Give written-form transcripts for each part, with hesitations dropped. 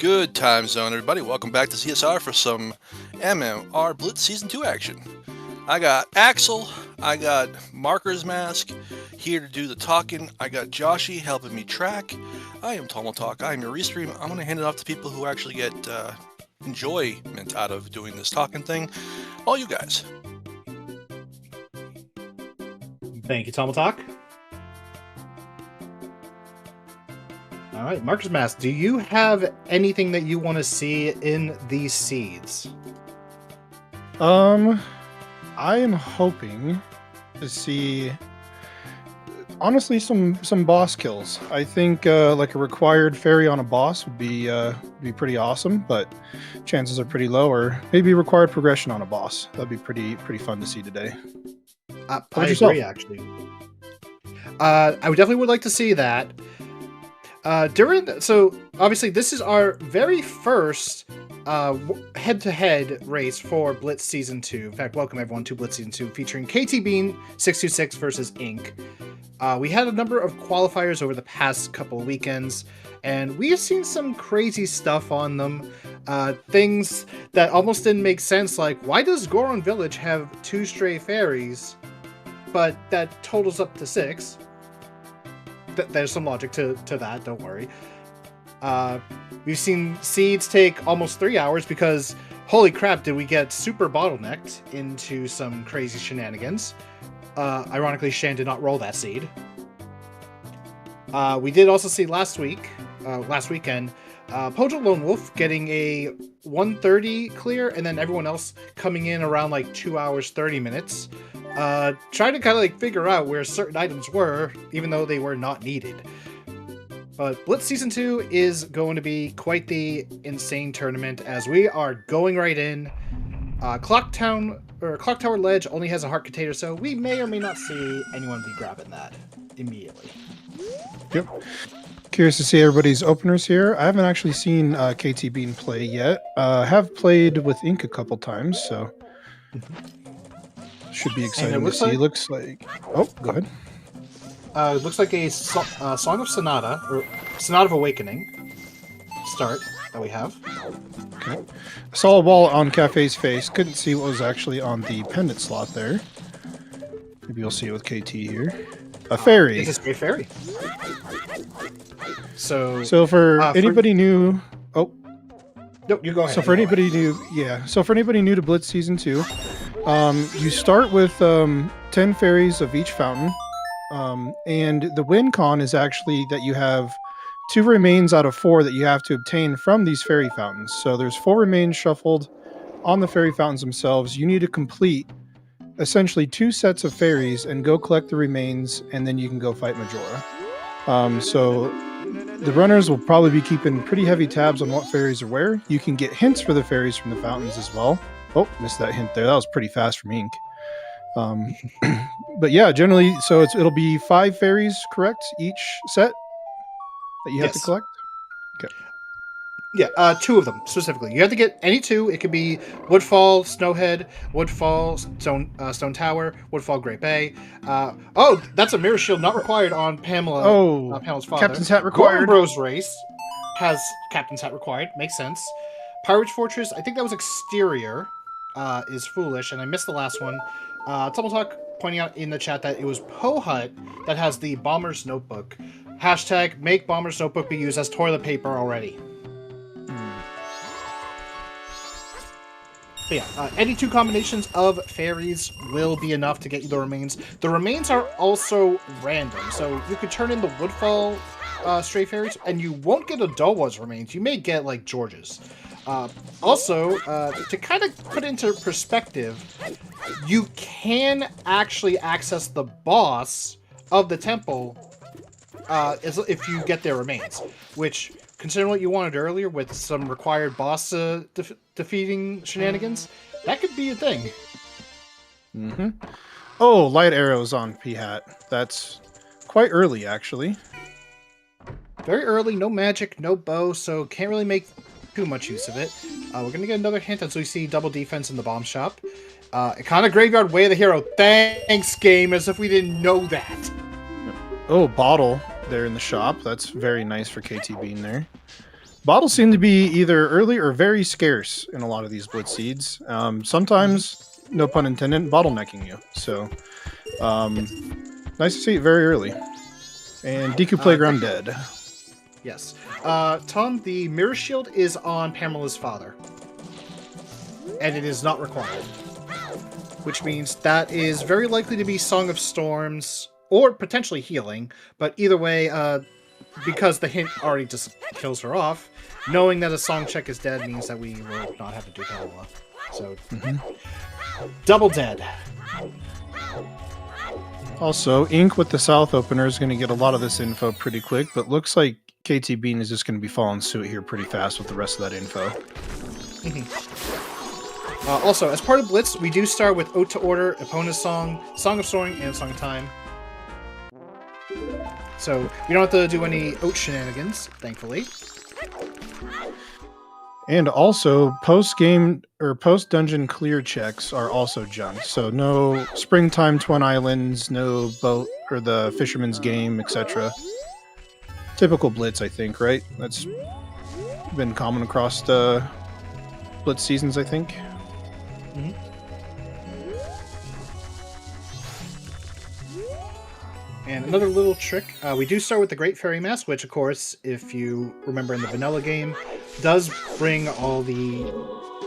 Good time zone, everybody. Welcome back to CSR for some MMR Blitz Season 2 action. I got Axel, I got Marker's Mask here to do the talking. I got Joshy helping me track. I am Talk. I am your restream. I'm going to hand it off to people who actually get enjoyment out of doing this talking thing. All you guys. Thank you, Talk. All right, Marcus Mask, do you have anything that you want to see in these seeds? I am hoping to see, honestly, some boss kills. I think like a required fairy on a boss would be pretty awesome, but chances are pretty low. Or maybe required progression on a boss. That'd be pretty fun to see today. I agree, actually. I definitely would like to see that. So obviously this is our very first head-to-head race for Blitz Season 2. In fact, welcome everyone to Blitz Season 2, featuring ktbean626 versus Inc. We had a number of qualifiers over the past couple of weekends, and we have seen some crazy stuff on them. Things that almost didn't make sense, like, why does Goron Village have 2 stray fairies, but that totals up to 6? There's some logic to that, don't worry. We've seen seeds take almost 3 hours because, holy crap, did we get super bottlenecked into some crazy shenanigans. Ironically, Shan did not roll that seed. We did also see last weekend, Pojo Lone Wolf getting a 1:30 clear, and then everyone else coming in around like 2 hours 30 minutes. Trying to kind of like figure out where certain items were, even though they were not needed. But Blitz Season 2 is going to be quite the insane tournament, as we are going right in. Clock Tower Ledge only has a heart container, so we may or may not see anyone be grabbing that immediately. Yep. Curious to see everybody's openers here. I haven't actually seen KT Bean play yet. Have played with Inc a couple times, so should be exciting to see. Looks like... Oh, go ahead. It looks like a Song of Sonata, or Sonata of Awakening start that we have. Okay. I saw a wall on Cafe's face. Couldn't see what was actually on the pendant slot there. Maybe you'll see it with KT here. A fairy. It's a stray fairy. So for anybody new... Oh. No, you go ahead. So for anybody new... Yeah. So for anybody new to Blitz Season 2... you start with 10 fairies of each fountain, and the win con is actually that you have 2 remains out of 4 that you have to obtain from these fairy fountains. So there's 4 remains shuffled on the fairy fountains themselves. You need to complete essentially 2 sets of fairies and go collect the remains, and then you can go fight Majora. So the runners will probably be keeping pretty heavy tabs on what fairies are where. You can get hints for the fairies from the fountains as well. Oh, missed that hint there. That was pretty fast from Ink. But yeah, generally, so it'll be 5 fairies, correct? Each set that you have to collect? Okay. Yeah, 2 of them, specifically. You have to get any 2. It could be Woodfall, Snowhead, Woodfall, Stone Tower, Woodfall, Great Bay. Oh, that's a Mirror Shield not required on Pamela. Pamela's father. Captain's Hat required. Bros Race has Captain's Hat required. Makes sense. Pirate's Fortress, I think that was exterior. Is foolish, and I missed the last one. Talk pointing out in the chat that it was Poe Hut that has the Bomber's Notebook. Hashtag make Bomber's Notebook be used as toilet paper already. But yeah, any 2 combinations of fairies will be enough to get you the remains. The remains are also random, so you could turn in the Woodfall stray fairies, and you won't get Adowa's remains. You may get like George's. Also, to kind of put into perspective, you can actually access the boss of the temple if you get their remains, which, considering what you wanted earlier with some required boss defeating shenanigans, that could be a thing. Mm-hmm. Oh, light arrows on P-Hat. That's quite early, actually. Very early, no magic, no bow, so can't really make too much use of it. We're going to get another hint as we see double defense in the bomb shop. Kind of Graveyard Way of the Hero. Thanks, game, as if we didn't know that. Oh, bottle there in the shop. That's very nice for KT Bean there. Bottles seem to be either early or very scarce in a lot of these Blitz seeds. Sometimes, no pun intended, bottlenecking you. So, nice to see it very early. And Deku Playground dead. Yes. Tom, the Mirror Shield is on Pamela's father. And it is not required. Which means that is very likely to be Song of Storms, or potentially Healing. But either way, because the hint already just kills her off, knowing that a song check is dead means that we will not have to do Pamela. So, double dead. Also, Ink with the South opener is going to get a lot of this info pretty quick, but looks like ktbean is just going to be following suit here pretty fast with the rest of that info. Also, as part of Blitz, we do start with Ode to Order, Epona's Song, Song of Soaring, and Song of Time. So, you don't have to do any Oat shenanigans, thankfully. And also, post-game or post-dungeon clear checks are also junk. So no Springtime Twin Islands, no boat or the Fisherman's Game, etc. Typical Blitz, I think, right? That's been common across the Blitz seasons, I think. And another little trick, we do start with the Great Fairy Mask, which, of course, if you remember in the vanilla game, does bring all the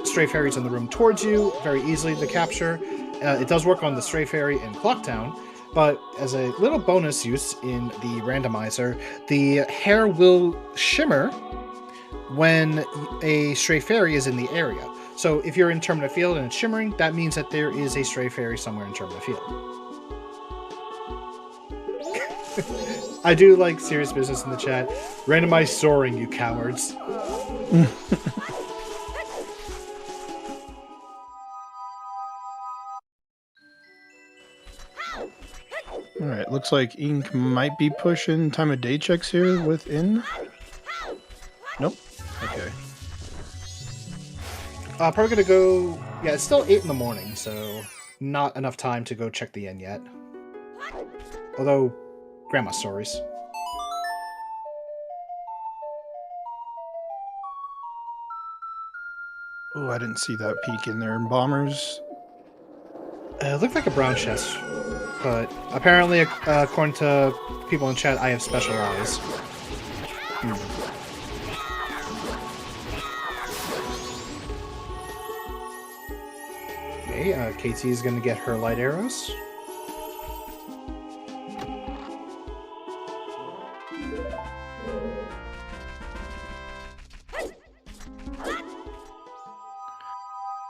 stray fairies in the room towards you very easily to capture. It does work on the stray fairy in Clocktown, but as a little bonus use in the randomizer, the hair will shimmer when a stray fairy is in the area. So if you're in Termina Field and it's shimmering, that means that there is a stray fairy somewhere in Termina Field. I do like serious business in the chat. Randomized soaring, you cowards. Alright, looks like Ink might be pushing time of day checks here within. Nope. Okay. Probably gonna go... Yeah, it's still 8 in the morning, so not enough time to go check the inn yet. Although, grandma stories. Oh, I didn't see that peak in there. Bombers. It looked like a brown chest, but apparently, according to people in chat, I have special eyes. Okay, KT is going to get her light arrows.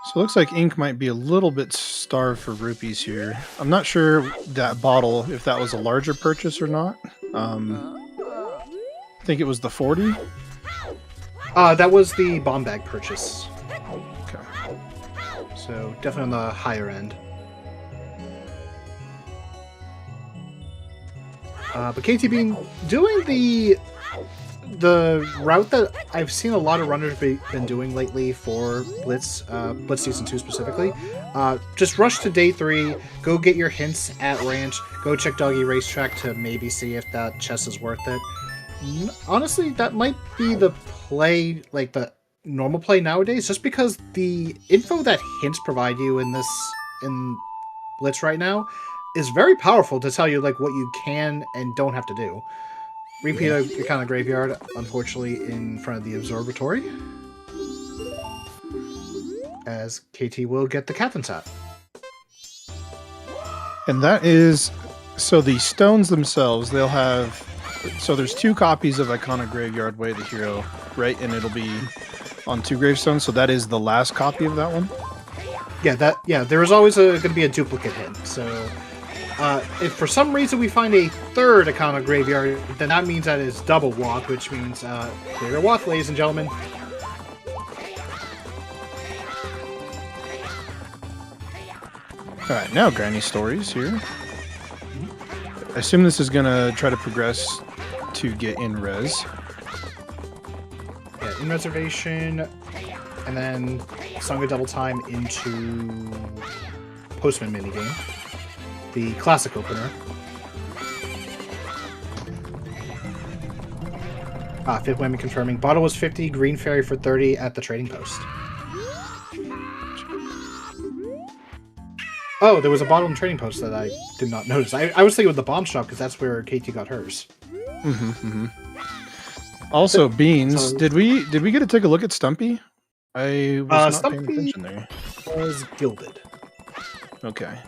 So it looks like Ink might be a little bit starved for rupees here. I'm not sure that bottle, if that was a larger purchase or not. I think it was the 40. That was the bomb bag purchase. Okay. So definitely on the higher end. But ktbean doing the route that I've seen a lot of runners been doing lately for Blitz, Blitz Season 2 specifically. Just rush to day 3, go get your hints at ranch, go check Doggy Racetrack to maybe see if that chest is worth it. Honestly, that might be the play, like the normal play nowadays, just because the info that hints provide you in Blitz right now is very powerful to tell you like what you can and don't have to do. Repeat a kind of graveyard, unfortunately, in front of the observatory. As KT will get the captain's hat. And that is... So the stones themselves, they'll have... So there's 2 copies of Iconic Graveyard Way of the Hero, right? And it'll be on 2 gravestones, so that is the last copy of that one? Yeah, there is always going to be a duplicate hint, so... if for some reason we find a 3rd Iconic Graveyard, then that means that it's double Wath, which means clear your Wath, ladies and gentlemen. Alright, now Granny Stories here. I assume this is going to try to progress to get in res. Yeah, in reservation, and then Song of Double Time into Postman minigame. The classic opener. Fifth Women confirming. Bottle was 50, Green Fairy for 30 at the trading post. Oh, there was a bottle in trading post that I did not notice. I was thinking of the bomb shop because that's where Katie got hers. Also, Beans, So- did we get to take a look at Stumpy? I was not paying Stumpy attention there. was gilded. Okay.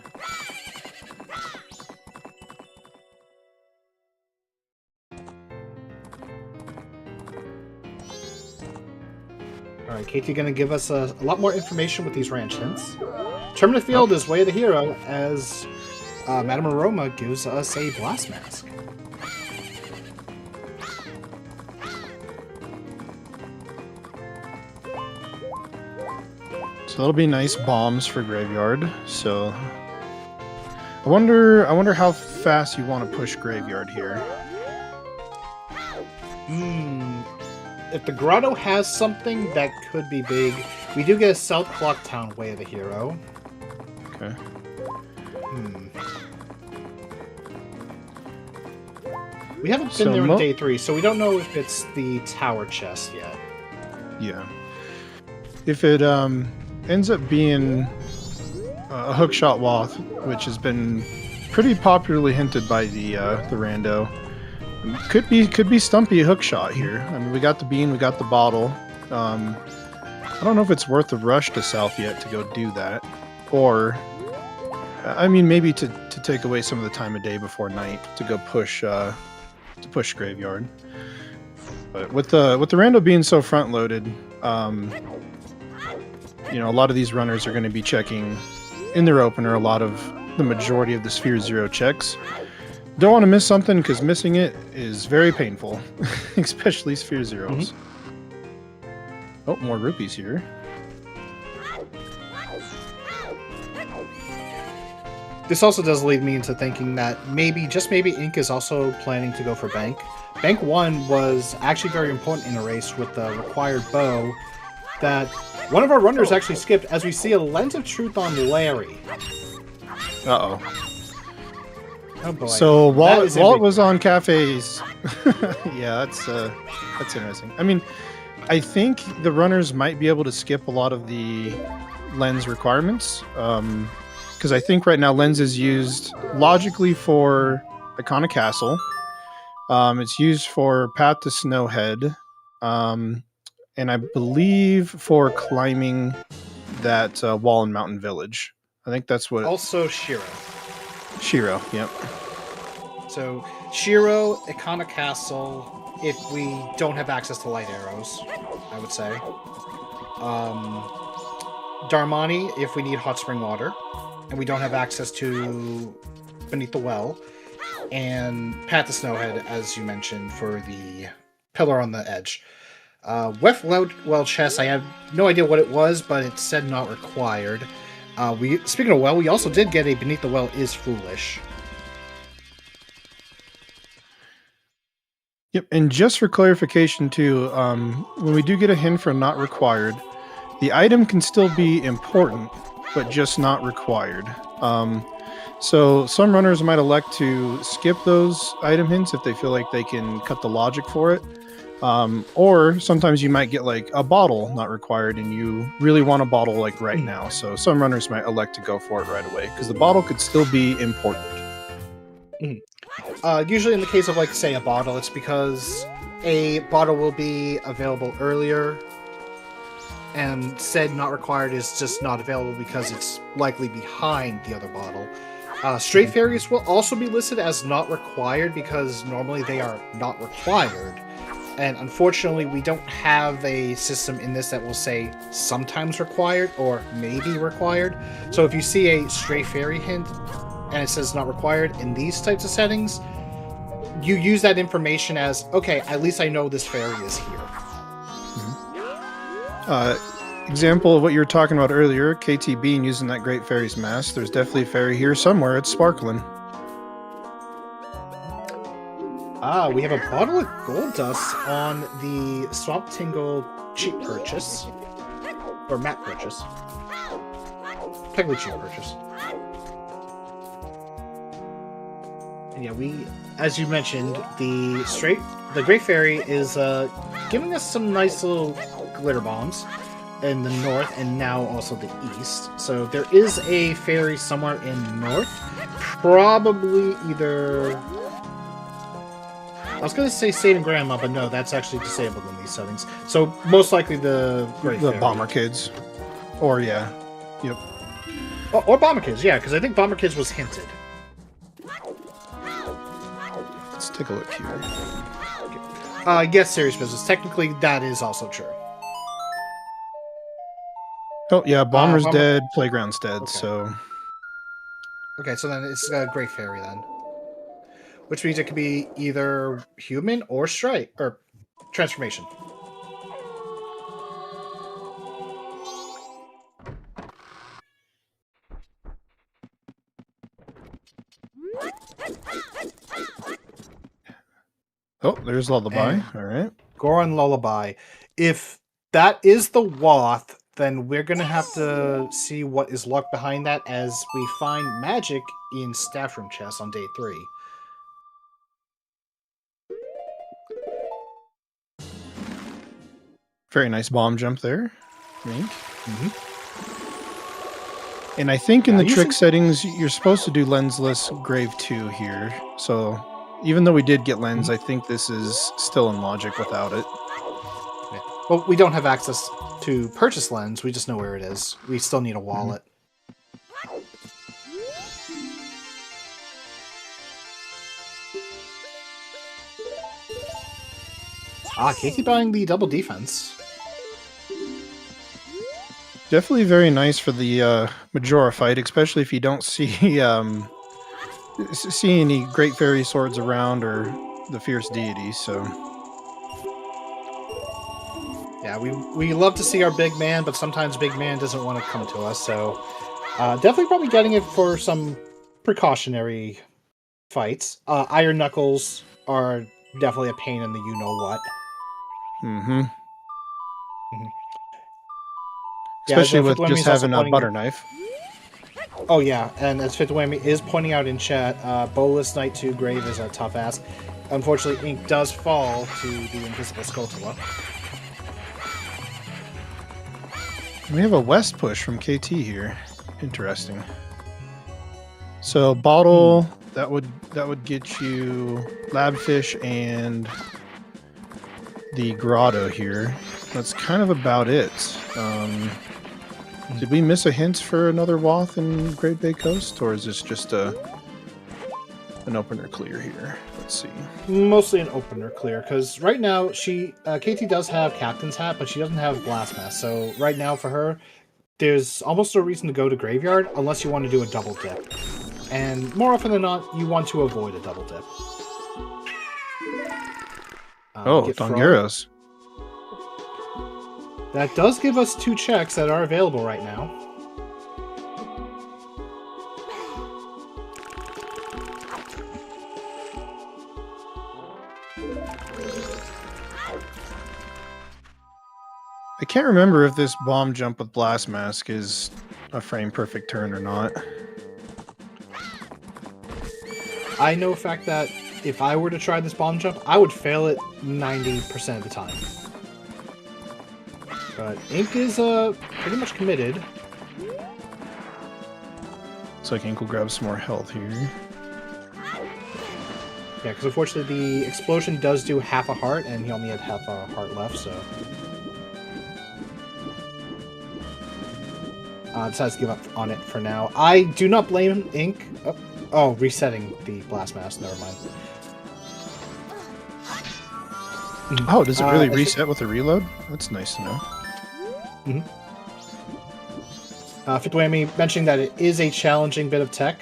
Alright, Katie gonna give us a lot more information with these ranch hints. Terminus Field is Way of the Hero as Madame Aroma gives us a blast mask. So that'll be nice bombs for Graveyard. So I wonder how fast you want to push Graveyard here. If the Grotto has something, that could be big. We do get a South Clocktown Way of the Hero. Okay. We haven't been So there on day 3, so we don't know if it's the tower chest yet. Yeah. If it ends up being a hookshot Wath, which has been pretty popularly hinted by the rando, could be Stumpy hookshot here. I mean, we got the bean, we got the bottle. I don't know if it's worth the rush to south yet to go do that, or I mean maybe to take away some of the time of day before night to go push Graveyard. But with the rando being so front loaded, you know, a lot of these runners are going to be checking in their opener the majority of the Sphere Zero checks. Don't want to miss something because missing it is very painful, especially Sphere Zeros. Oh, more rupees here. This also does lead me into thinking that maybe, just maybe, Ink is also planning to go for Bank. Bank 1 was actually very important in a race with the required bow that one of our runners actually skipped, as we see a Lens of Truth on Larry. Uh-oh. Oh boy. So while That is it was on cafes, yeah, that's interesting. I mean, I think the runners might be able to skip a lot of the lens requirements, because I think right now lens is used logically for Iconic Castle. It's used for Path to Snowhead, and I believe for climbing that wall in Mountain Village. I think that's what. Also Shiro. Shiro, yep. So Shiro, Iconic Castle, if we don't have access to light arrows, I would say. Darmani, if we need hot spring water, and we don't have access to Beneath the Well. And Path to Snowhead, as you mentioned, for the pillar on the edge. Weft Well chest, I have no idea what it was, but it said not required. Speaking of well, we also did get a Beneath the Well is Foolish. Yep, and just for clarification too, when we do get a hint for not required, the item can still be important, but just not required. So some runners might elect to skip those item hints if they feel like they can cut the logic for it. Or sometimes you might get like a bottle not required and you really want a bottle like right now. So some runners might elect to go for it right away because the bottle could still be important. Usually in the case of, like, say, a bottle, it's because a bottle will be available earlier, and said not required is just not available because it's likely behind the other bottle. Stray Fairies will also be listed as not required because normally they are not required. And unfortunately, we don't have a system in this that will say sometimes required or maybe required. So if you see a Stray Fairy hint and it says not required in these types of settings, you use that information as, okay, at least I know this fairy is here. Example of what you were talking about earlier, KT Bean using that Great Fairy's Mask. There's definitely a fairy here somewhere. It's sparkling. We have a bottle of gold dust on the Swamp Tingle cheap purchase. Or map purchase. Technically cheap purchase. And Yeah, as you mentioned, the Great Fairy is giving us some nice little glitter bombs in the north and now also the east. So there is a fairy somewhere in north, probably either. I was going to say Satan Grandma, but no, that's actually disabled in these settings. So most likely the Great Fairy. Bomber Kids, or yeah, yep. Or Bomber Kids, yeah, because I think Bomber Kids was hinted. Let's take a look here. Yes, serious business. Technically, that is also true. Oh yeah, Bomber's dead, Playground's dead. Okay. So. Okay, so then it's Great Fairy then, which means it could be either human or strike or transformation. Oh, there's Lullaby. All right. Goron Lullaby. If that is the Wath, then we're going to have to see what is locked behind that as we find magic in staff room chests on day 3. Very nice bomb jump there, Link. Mm-hmm. And I think in the trick settings, you're supposed to do lensless Grave 2 here. So even though we did get lens, I think this is still in logic without it. Yeah. Well, we don't have access to purchase lens. We just know where it is. We still need a wallet. Katie buying the double defense. Definitely very nice for the Majora fight, especially if you don't see see any Great Fairy swords around or the Fierce Deities. So yeah, we love to see our big man, but sometimes big man doesn't want to come to us. So definitely probably getting it for some precautionary fights. Iron Knuckles are definitely a pain in the you know what. Mm-hmm. Mm-hmm. Especially with just having a butter knife. Oh yeah, and as Fifth Whammy is pointing out in chat, Bolus Knight 2 Grave is a tough ass. Unfortunately, Ink does fall to the Invisible Skulltula. We have a West push from KT here. Interesting. So bottle that would get you Labfish and the Grotto here. That's kind of about it. Did we miss a hint for another Wath in Great Bay Coast, or is this just an opener clear here? Let's see. Mostly an opener clear, because right now KT does have Captain's Hat, but she doesn't have Blast Mask. So right now for her, there's almost no reason to go to Graveyard unless you want to do a double dip. And more often than not, you want to avoid a double dip. Dongueros. That does give us 2 checks that are available right now. I can't remember if this bomb jump with Blast Mask is a frame perfect turn or not. I know a fact that if I were to try this bomb jump, I would fail it 90% of the time. But Ink is pretty much committed. Looks like Ink will grab some more health here. Yeah, because unfortunately the explosion does do half a heart, and he only had half a heart left, so... decides to give up on it for now. I do not blame Ink. Oh, resetting the Blast Mask, never mind. Oh, does it really reset with a reload? That's nice to know. Fifth Whammy mentioning that it is a challenging bit of tech.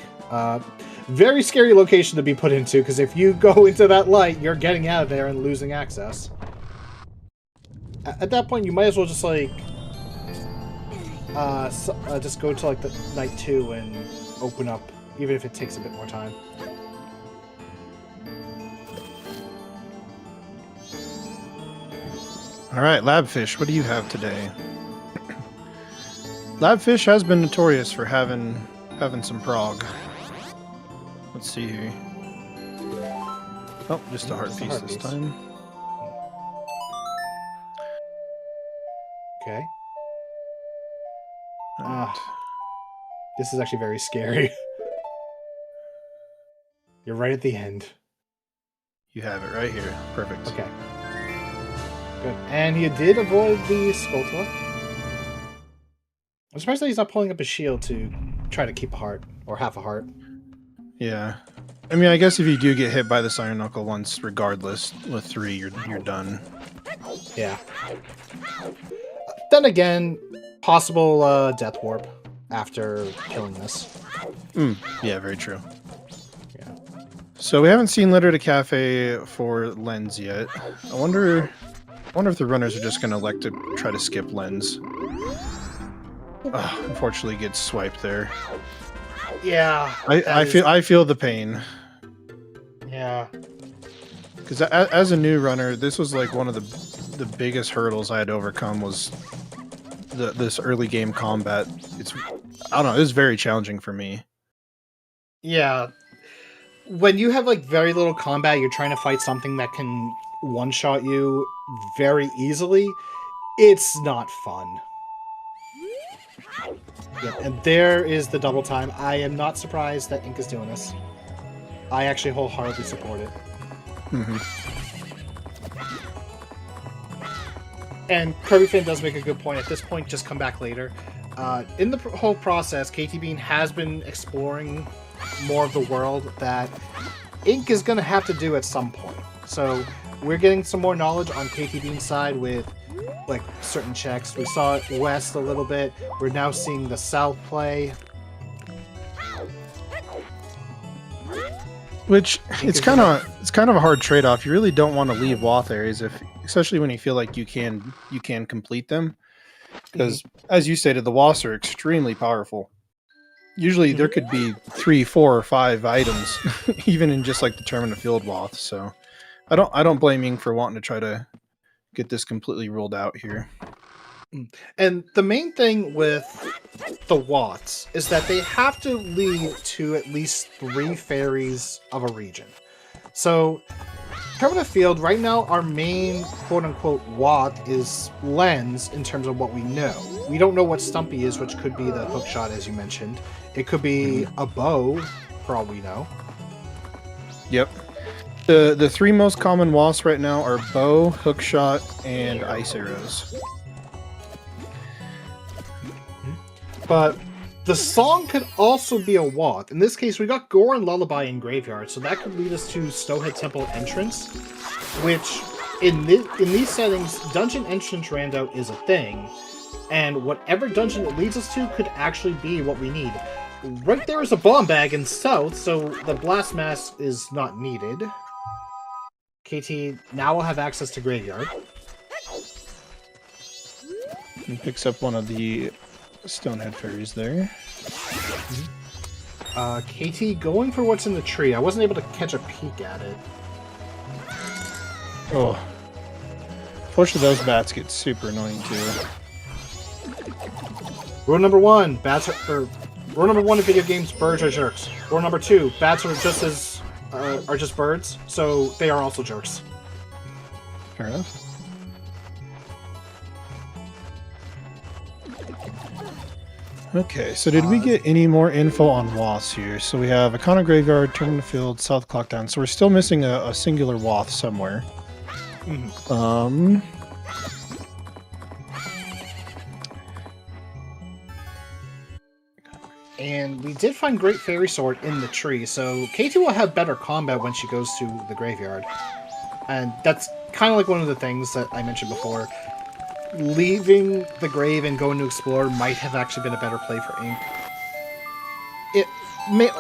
Very scary location to be put into, because if you go into that light, you're getting out of there and losing access. At that point, you might as well just like just go to like the night 2 and open up, even if it takes a bit more time. All right, Labfish, what do you have today? Labfish has been notorious for having some prog. Let's see here. Oh, just a heart Just a piece heart this piece. time. Okay. Alright. This is actually very scary. You're right at the end. You have it right here. Perfect. Okay. Good. And he did avoid the Skulltula. I'm surprised that he's not pulling up his shield to try to keep a heart, or half a heart. Yeah. I mean, I guess if you do get hit by the Iron Knuckle once, regardless, with 3, you're done. Yeah. Then again, possible death warp after killing this. Yeah, very true. Yeah. So we haven't seen Letter to Cafe for Lens yet. I wonder if the runners are just going to elect to try to skip Lens. Unfortunately, gets swiped there. Yeah. I feel the pain. Yeah. Because as a new runner, this was like one of the biggest hurdles I had to overcome was this early game combat. I don't know, it was very challenging for me. Yeah. When you have like very little combat, you're trying to fight something that can one-shot you very easily. It's not fun. Yep, and there is the double time. I am not surprised that Ink is doing this. I actually wholeheartedly support it. And Kirby Fan does make a good point. At this point, just come back later. In the whole process, KT Bean has been exploring more of the world that Ink is going to have to do at some point. So we're getting some more knowledge on KT Bean's side with like certain checks. We saw it west a little bit. We're now seeing the south play. Which it's kind of a hard trade-off. You really don't want to leave Wath areas, especially when you feel like you can complete them, because as you stated, the Waths are extremely powerful. Usually there could be 3, 4, or 5 items, even in just like the Terminal Field Wath. So I don't blame Ying for wanting to try to get this completely ruled out here. And the main thing with the Watts is that they have to lead to at least 3 fairies of a region. So, Terminal Field, right now, our main quote-unquote Watt is Lens in terms of what we know. We don't know what Stumpy is, which could be the hookshot, as you mentioned. It could be a bow, for all we know. Yep. The 3 most common wasps right now are bow, hookshot, and ice arrows. But the song could also be a Watt. In this case, we got Gore and Lullaby in Graveyard, so that could lead us to Stowhead Temple entrance, which, in these settings, Dungeon Entrance Rando is a thing, and whatever dungeon it leads us to could actually be what we need. Right there is a bomb bag in south, so the blast mask is not needed. KT now will have access to Graveyard. He picks up one of the Stonehead fairies there. KT going for what's in the tree. I wasn't able to catch a peek at it. Oh. Fortunately, those bats get super annoying too. Rule number 1, rule number 1 in video games, birds are jerks. Rule number 2, bats are just birds, so they are also jerks. Fair enough. Okay, so did we get any more info on Waths here? So we have Akana Graveyard, Terminal Field, South Clock Down. So we're still missing a singular Wath somewhere. And we did find Great Fairy Sword in the tree, so KT will have better combat when she goes to the graveyard. And that's kind of like one of the things that I mentioned before. Leaving the grave and going to explore might have actually been a better play for Ink.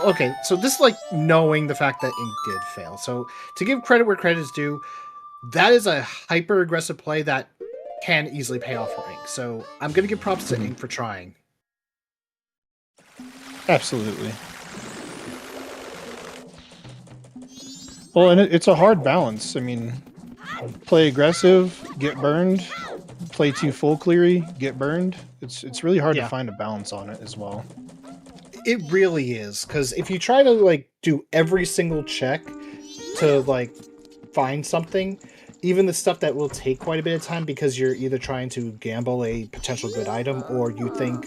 Okay, so this is like knowing the fact that Ink did fail. So to give credit where credit is due, that is a hyper-aggressive play that can easily pay off for Ink. So I'm going to give props to Ink for trying. Absolutely. Well, and it's a hard balance. I mean, play aggressive, get burned. Play too full cleary, get burned. It's really hard to find a balance on it as well. It really is, because if you try to like do every single check to like find something, even the stuff that will take quite a bit of time because you're either trying to gamble a potential good item or you think,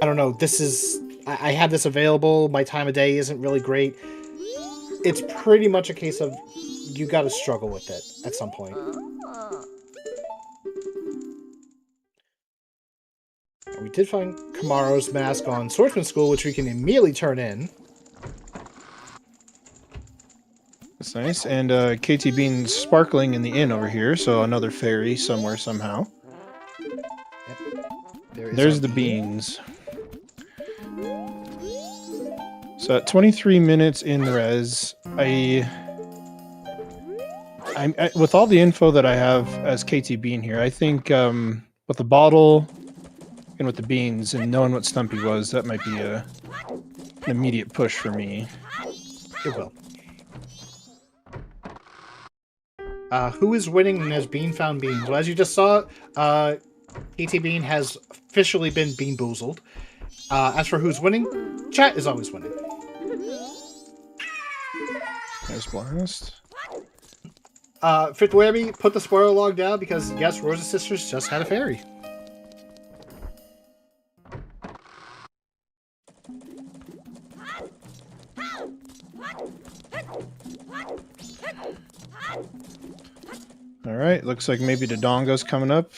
I don't know, I have this available, my time of day isn't really great. It's pretty much a case of you got to struggle with it at some point. We did find Kamaro's mask on Swordsman School, which we can immediately turn in. That's nice. And KT Bean's sparkling in the inn over here, so another fairy somewhere somehow. Yep. There's the beans. So at 23 minutes in res, I with all the info that I have as KT Bean here, I think with the bottle and with the beans and knowing what Stumpy was, that might be an immediate push for me. It will. Who is winning and has Bean found beans? Well, as you just saw, KT Bean has officially been bean boozled. As for who's winning, chat is always winning. There's Blast. Fifth Webby, put the spoiler log down because, yes, Rosa's sisters just had a fairy. Alright, looks like maybe Dodongo's coming up.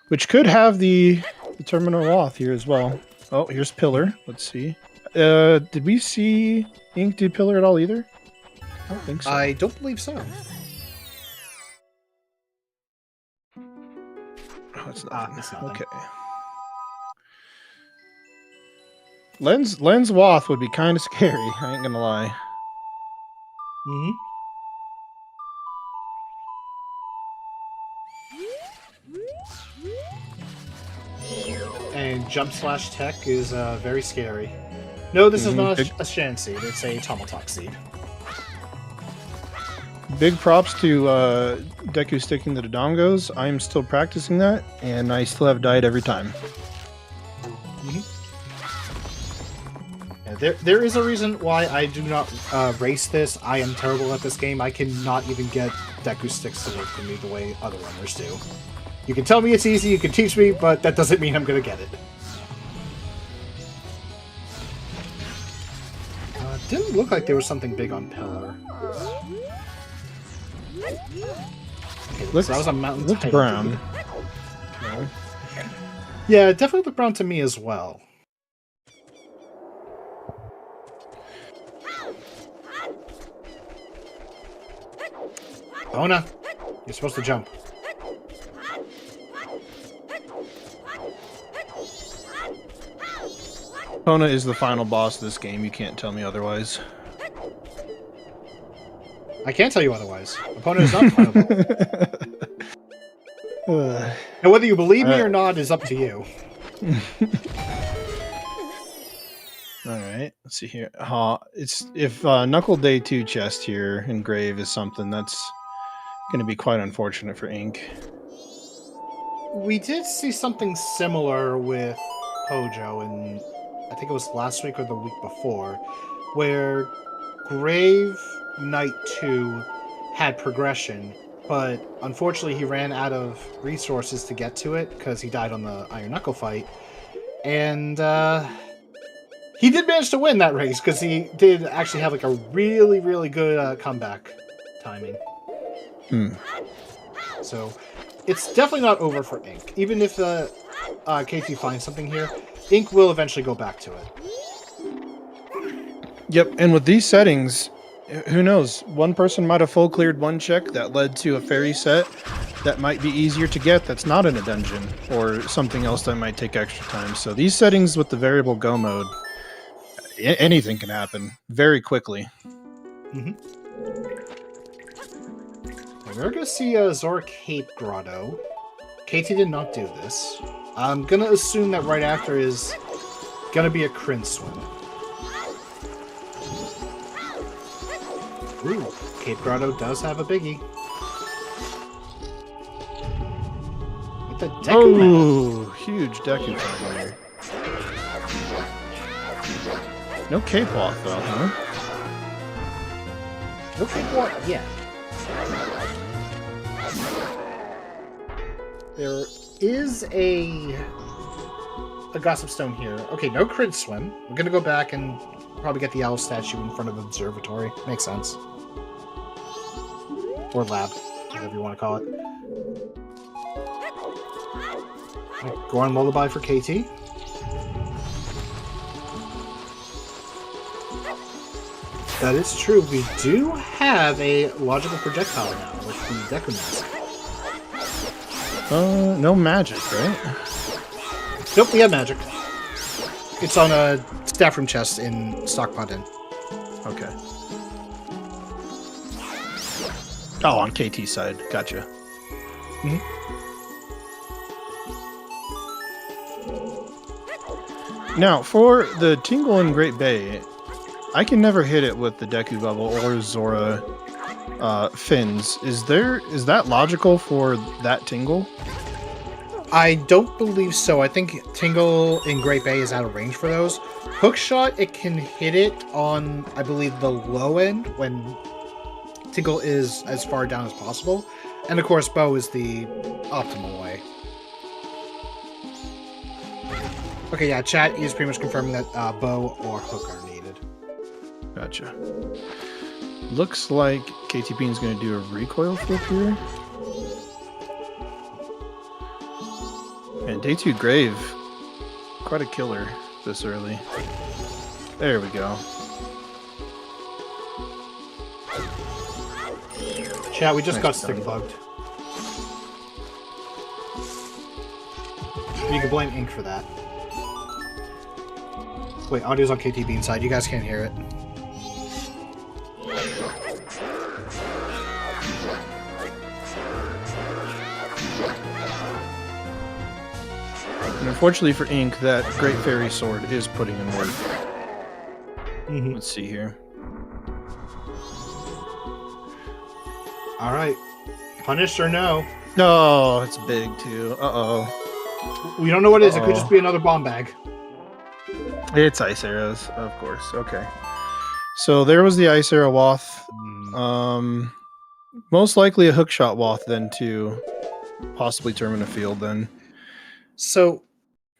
Which could have the Terminal Loth here as well. Oh, here's Pillar. Let's see. Did we see Ink do Pillar at all either? I don't think so. I don't believe so. Oh, it's not. It's not okay. Lens Wath would be kind of scary, I ain't gonna lie. Mm-hmm. And Jump Slash Tech is very scary. No, this is not a Shan Seed, it's a Tomotok Seed. Big props to Deku sticking the Dodongos. I'm still practicing that, and I still have died every time. Mm-hmm. Yeah, there is a reason why I do not race this. I am terrible at this game. I cannot even get Deku sticks to work for me the way other runners do. You can tell me it's easy, you can teach me, but that doesn't mean I'm going to get it. Didn't look like there was something big on Pillar. Okay, so that was a mountain looked type. brown. Yeah, it definitely looked brown to me as well. Ona, you're supposed to jump. Kona is the final boss of this game. You can't tell me otherwise. I can't tell you otherwise. Opponent is not the final boss. And whether you believe me or not is up to you. Alright, let's see here. If Knuckle Day 2 chest here in Grave is something, that's going to be quite unfortunate for Ink. We did see something similar with Hojo, and I think it was last week or the week before, where Grave Knight 2 had progression, but unfortunately he ran out of resources to get to it because he died on the Iron Knuckle fight. And he did manage to win that race because he did actually have like a really, really good comeback timing. So it's definitely not over for Ink. Even if KT finds something here, Ink will eventually go back to it. Yep, and with these settings, who knows? One person might have full cleared one check that led to a fairy set that might be easier to get that's not in a dungeon, or something else that might take extra time. So these settings with the variable go mode, anything can happen very quickly. Mm-hmm. We're going to see Zora Cape Grotto. KT did not do this. I'm going to assume that right after is going to be a Kryn swim. Ooh, Cape Grotto does have a biggie. With the Deku Oh, huge Deku fight here. No Cape Lock though, huh? No Big War yet. There is a Gossip Stone here. Okay, no Crid Swim. We're gonna go back and probably get the owl statue in front of the observatory. Makes sense. Or lab, whatever you want to call it. Go on Lullaby for KT. That is true. We do have a logical projectile now with the Deku Mask. No magic, right? Nope, we have magic. It's on a staff room chest in Stockpot Inn. Okay. Oh, on KT's side. Gotcha. Mm-hmm. Now, for the Tingle in Great Bay, I can never hit it with the Deku Bubble or Zora fins. Is that logical for that Tingle? I don't believe so. I think Tingle in Great Bay is out of range for those. Hookshot, it can hit it on, I believe, the low end when Tingle is as far down as possible. And of course, Bow is the optimal way. Okay, yeah, chat is pretty much confirming that Bow or Hook are needed. Gotcha. Looks like KT Bean's going to do a recoil flip here. And Day 2 Grave, quite a killer this early. There we go. Chat, we just Nice got stick bugged. You can blame Ink for that. Wait, audio's on KT Bean side. You guys can't hear it. And unfortunately for Ink, that Great Fairy Sword is putting in work. Mm-hmm. Let's see here. Alright. Punish or no? No, it's big too. Uh-oh. We don't know what it is. It could just be another bomb bag. It's Ice Arrows, of course. Okay. So there was the Ice Arrow Wath. Most likely a Hookshot Wath then to possibly Termina Field then. So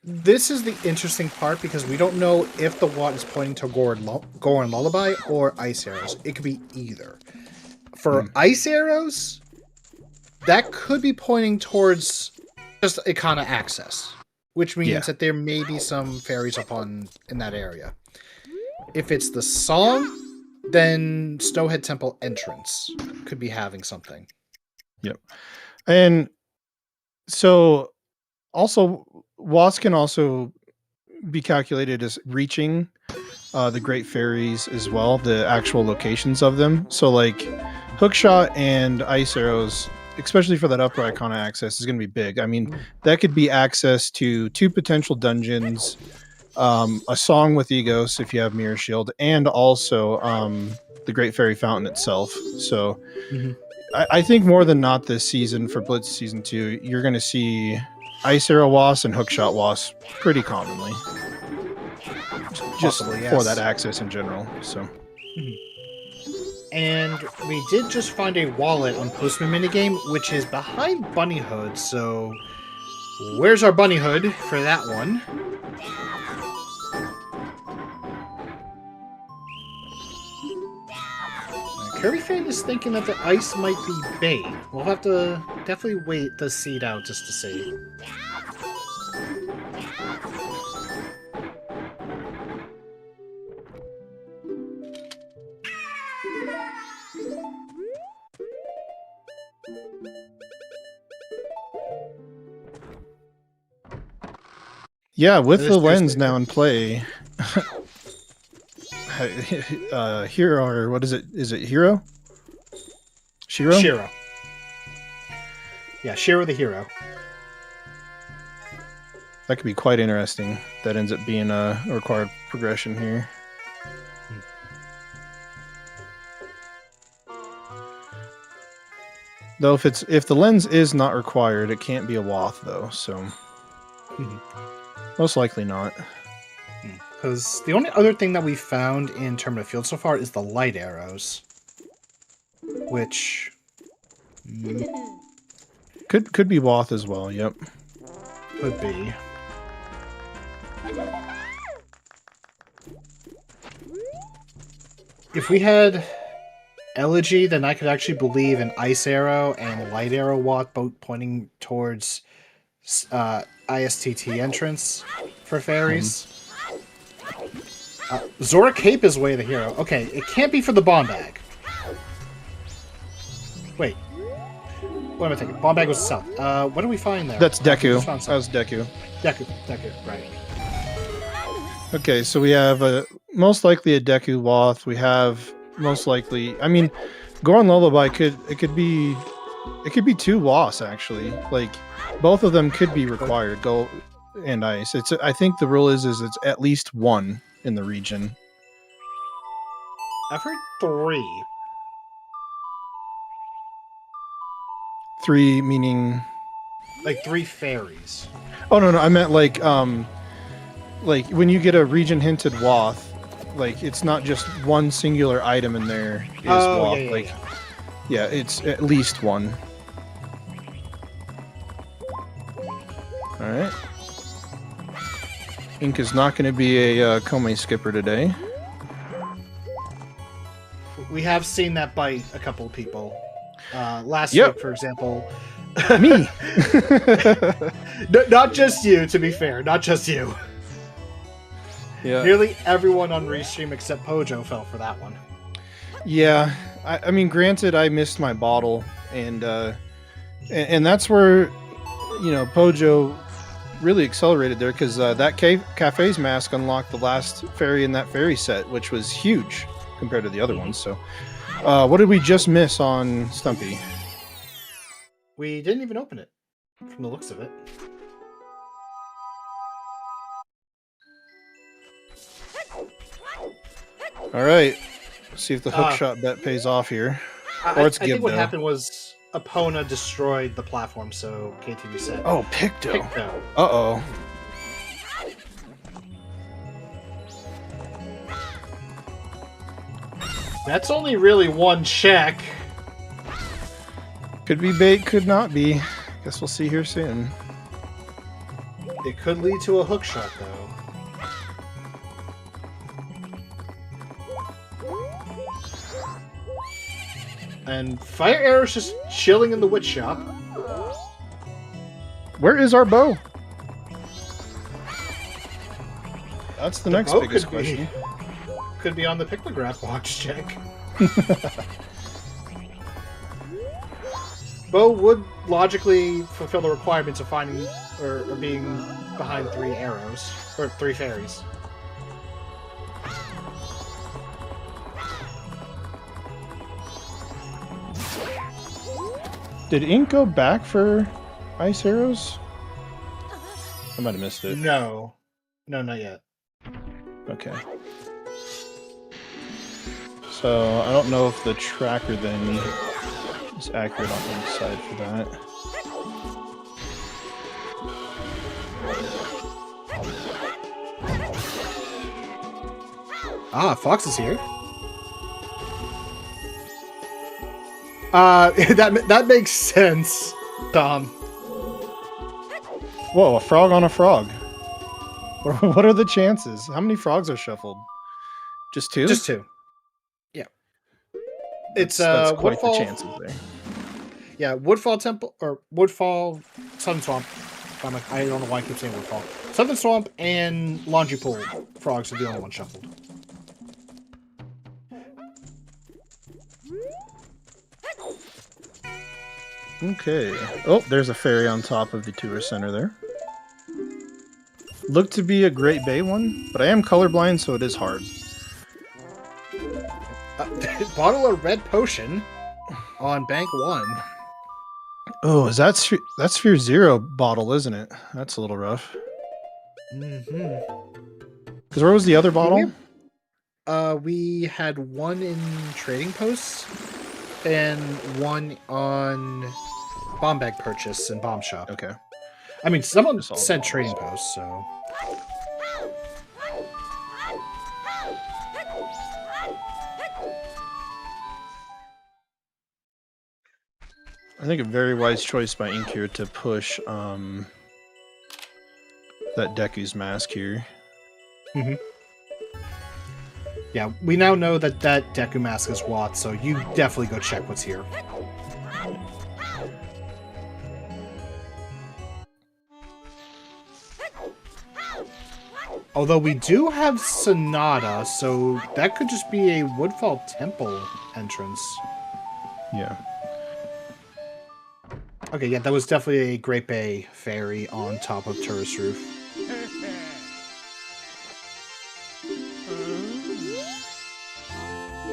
this is the interesting part because we don't know if the Watt is pointing to Goron Lullaby or Ice Arrows. It could be either. For Ice Arrows, that could be pointing towards just Ikana access, which means that there may be some fairies in that area. If it's the song, then Snowhead Temple entrance could be having something. Yep. And so also Waths can also be calculated as reaching the Great Fairies as well, the actual locations of them. So like Hookshot and Ice Arrows, especially for that upper Icona access, is going to be big. I mean, that could be access to 2 potential dungeons, a song with Egos if you have Mirror Shield, and also the Great Fairy Fountain itself. So I think more than not this season for Blitz Season 2, you're going to see Ice Arrow Wasp and Hookshot Wasp pretty commonly. Just Possibly, for yes. that access in general. So. And we did just find a wallet on Postman minigame, which is behind Bunny Hood. So, where's our Bunny Hood for that one? Kirby fan is thinking that the ice might be bait. We'll have to definitely wait the seed out just to see. Yeah, with the lens now in play, Hero, or what is it? Is it Hero? Shiro? Shiro. Yeah, Shiro the hero. That could be quite interesting. That ends up being a required progression here. Though if the lens is not required, it can't be a Wath though, so most likely not. Because the only other thing that we found in Termina Field so far is the light arrows. which Could be Woth as well. Yep. could be. If we had Elegy, then I could actually believe an Ice Arrow and Light Arrow Watt both pointing towards ISTT entrance for fairies. Zora Cape is way the hero. Okay, it can't be for the bomb bag. Wait. What am I thinking? Bomb bag was south. What do we find there? That's Deku. That That was Deku. Deku, right. Okay, so we have most likely a Deku Woth. We have most likely. I mean, Goron Lullaby could be two Woths actually. Like both of them could be required. Go and Ice. I think the rule is it's at least one in the region. I've heard 3. 3 meaning Like 3 fairies. Oh no, I meant like when you get a region hinted Woth, like it's not just one singular item in there is Woth. Yeah, it's at least one. All right. Ink is not going to be a Komei skipper today. We have seen that bite a couple of people. Last Yep. week, for example. Me. Not just you, to be fair. Not just you. Yeah. Nearly everyone on Restream except Pojo fell for that one. Yeah. I mean, granted, I missed my bottle, and that's where, Pojo really accelerated there, because that Cafe's mask unlocked the last fairy in that fairy set, which was huge compared to the other ones. So, what did we just miss on Stumpy? We didn't even open it, from the looks of it. All right. See if the hookshot bet pays off here. Or it's I think what Gibdo. happened was Epona destroyed the platform, so KTV said. Oh, Picto. Picto. Uh-oh. That's only really one check. Could be bait, could not be. Guess we'll see here soon. It could lead to a hookshot, though. And Fire Arrow's just chilling in the witch shop. Where is our bow? That's the next bow biggest could be- question. Could be on the pictograph watch check. Bo would logically fulfill the requirements of finding or being behind 3 arrows or 3 fairies. Did Ink go back for ice arrows? I might have missed it. No, not yet. Okay. So I don't know if the tracker then is accurate on the side for that. Ah, Fox is here. That makes sense, Tom. Whoa, a frog on a frog. What are the chances? How many frogs are shuffled? Just 2? Just 2. Yeah. It's that's quite Woodfall. the chances there. Yeah, Woodfall Temple or Woodfall Sun Swamp. I don't know why I keep saying Woodfall. Southern Swamp and Laundry Pool frogs are the only ones shuffled. Okay. Oh, there's a fairy on top of the tour center there. Looked to be a Great Bay one, but I am colorblind, so it is hard. Bottle of red potion on bank 1. Oh, is that's Sphere Zero bottle, isn't it? That's a little rough. Mm-hmm. Because where was the other bottle? We had one in trading posts and one on bomb bag purchase and bomb shop. Okay. I mean, someone Just all said bottles. trading posts, so. I think a very wise choice by Ink here to push that Deku's mask here. Mm-hmm. Yeah, we now know that Deku mask is Watt, so you definitely go check what's here. Although we do have Sonata, so that could just be a Woodfall Temple entrance. Yeah. Okay, yeah, that was definitely a Great Bay Ferry on top of Tourist Roof.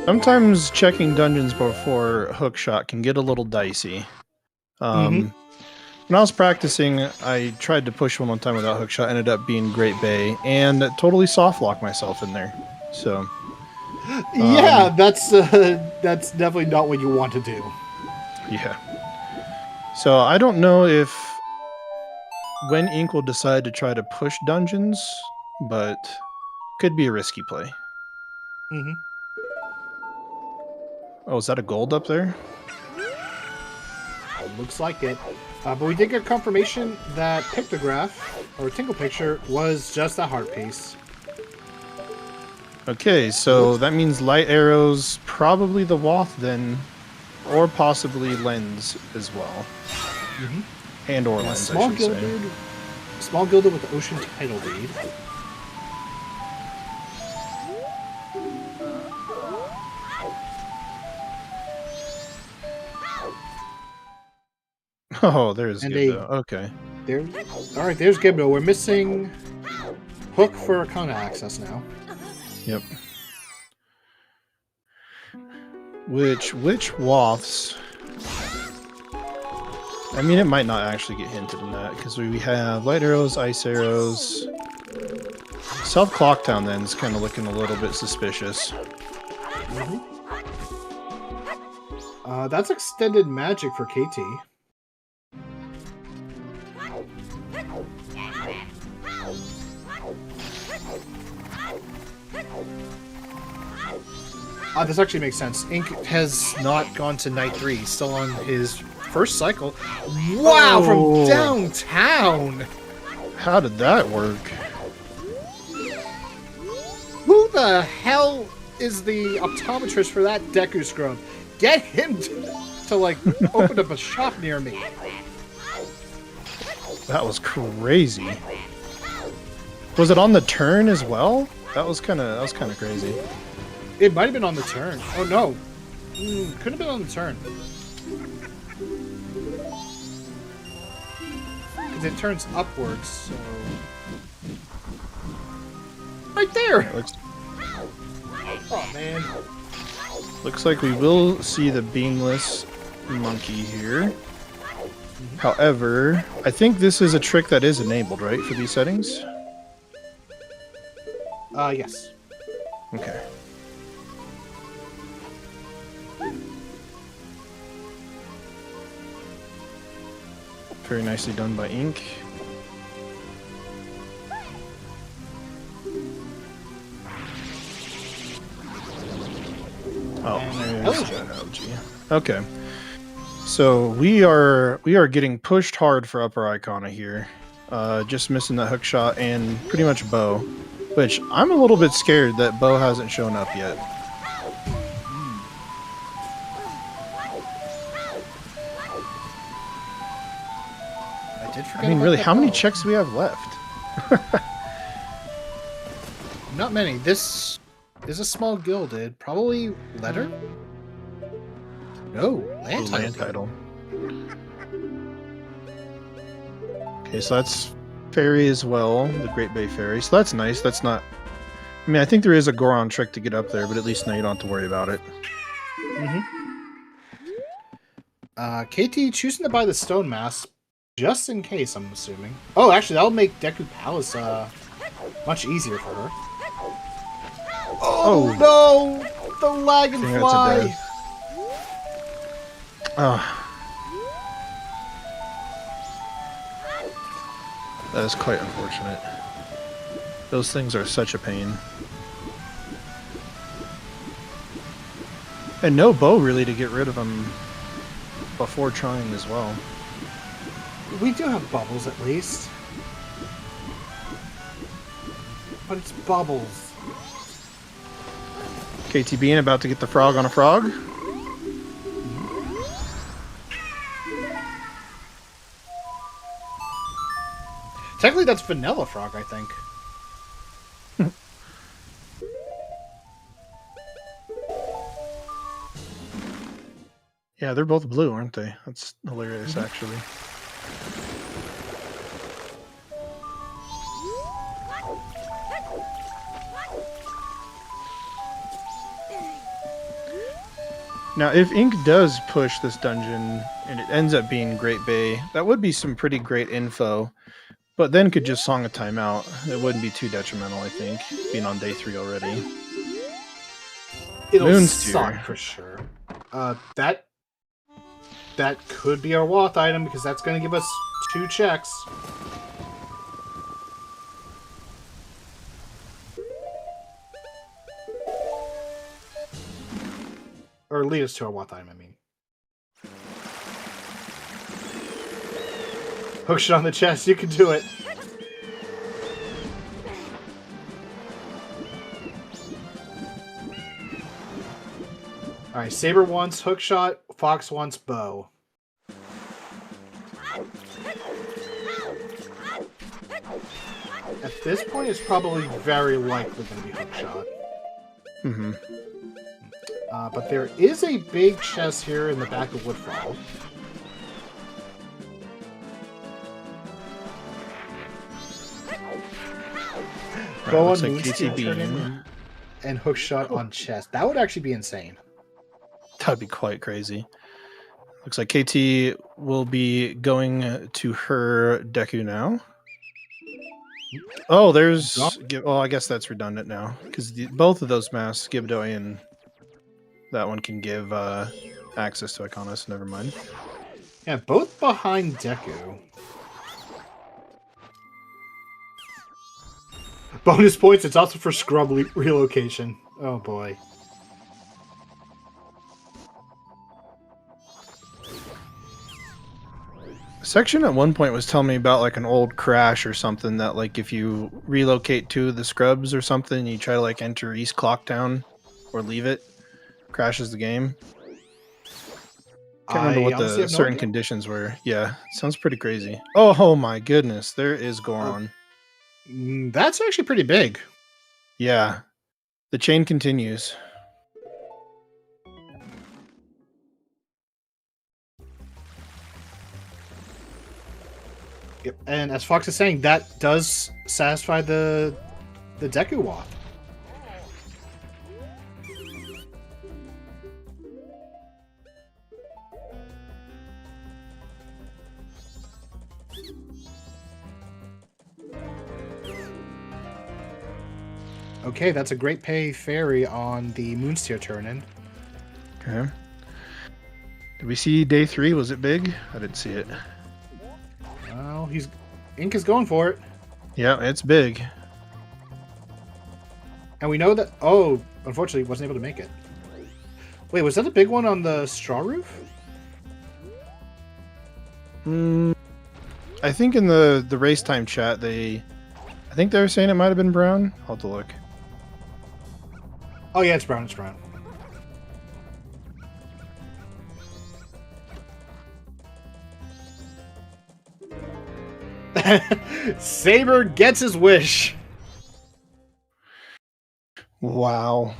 Sometimes checking dungeons before hookshot can get a little dicey. When I was practicing, I tried to push one time without hookshot, ended up being Great Bay, and totally soft locked myself in there. So, yeah, that's definitely not what you want to do. Yeah. So I don't know if when Ink will decide to try to push dungeons, but could be a risky play. Mm-hmm. Oh, is that a gold up there? Looks like it. But we did get confirmation that Pictograph, or Tinkle Picture, was just a heart piece. Okay, so that means light arrows, probably the Wath then, or possibly lens as well. Mm-hmm. And or lens, I should say. Small Gilded with the Ocean Title Deed. Oh, there's And Gibdo. Okay. Alright, there's Gibdo. We're missing Hook for Arcana access now. Yep. Which Waths? I mean, it might not actually get hinted in that, because we have light arrows, ice arrows. South Clocktown then is kind of looking a little bit suspicious. Mm-hmm. That's extended magic for KT. This actually makes sense. Ink has not gone to Night 3. He's still on his first cycle. Wow, from downtown! How did that work? Who the hell is the optometrist for that Deku scrub? Get him to like, open up a shop near me. That was crazy. Was it on the turn as well? That was kind of crazy. It might have been on the turn. Oh no, couldn't have been on the turn. Because it turns upwards, so right there. Oh man. Looks like we will see the beamless monkey here. However, I think this is a trick that is enabled, right, for these settings? Yes. Okay. Very nicely done by Ink. Oh, there's that algae. Okay. So we are getting pushed hard for upper Icona here. Just missing that hook shot and pretty much Bow. Which I'm a little bit scared that Bow hasn't shown up yet. I mean, really, how many checks do we have left? Not many. This is a small gilded. Probably letter? No, land title. Okay, so that's Fairy as well, the Great Bay Fairy. So that's nice. That's not... I mean, I think there is a Goron trick to get up there, but at least now you don't have to worry about it. KT choosing to buy the stone mask, just in case, I'm assuming. Oh, actually, that'll make Deku Palace much easier for her. Oh no! The lag and fly! That is quite unfortunate. Those things are such a pain. And no Bow really to get rid of them before trying as well. We do have bubbles at least. But it's bubbles. KTBN about to get the frog on a frog. Technically, that's Vanilla Frog, I think. Yeah, they're both blue, aren't they? That's hilarious, actually. Now, if Ink does push this dungeon and it ends up being Great Bay, that would be some pretty great info. But then could just song a timeout. It wouldn't be too detrimental, I think, being on day 3 already. It'll Moon's suck tier. for sure. That could be our Wath item because that's going to give us 2 checks. Or lead us to our Wath item, I mean. Hookshot on the chest, you can do it. Alright, Saber wants hookshot, Fox wants bow. At this point, it's probably very likely going to be hookshot. Mm-hmm. But there is a big chest here in the back of Woodfall. Bow on Looks like Moonstone turn-in and hookshot on chest. That would actually be insane. That'd be quite crazy. Looks like KT will be going to her Deku now. Oh, there's... Well, I guess that's redundant now. Because both of those masks, Gibdo and that one, can give access to Icona, so never mind. Yeah, both behind Deku. Bonus points, it's also for scrub relocation. Oh boy. Section at one point was telling me about like an old crash or something that like if you relocate to the scrubs or something, you try to like enter East Clocktown or leave it, crashes the game. Can't remember what the certain conditions were. Yeah, sounds pretty crazy. Oh my goodness, there is Goron. That's actually pretty big. Yeah, the chain continues. Yep. And as Fox is saying, that does satisfy the Deku Wath. Okay, that's a great pay fairy on the Moonsteer turn-in. Okay. Did we see day 3? Was it big? I didn't see it. Well, Ink is going for it. Yeah, it's big. And we know that... Oh, unfortunately, wasn't able to make it. Wait, was that a big one on the straw roof? I think in the race time chat, I think they were saying it might have been brown. I'll have to look. Oh yeah, it's brown, it's brown. Saber gets his wish. Wow.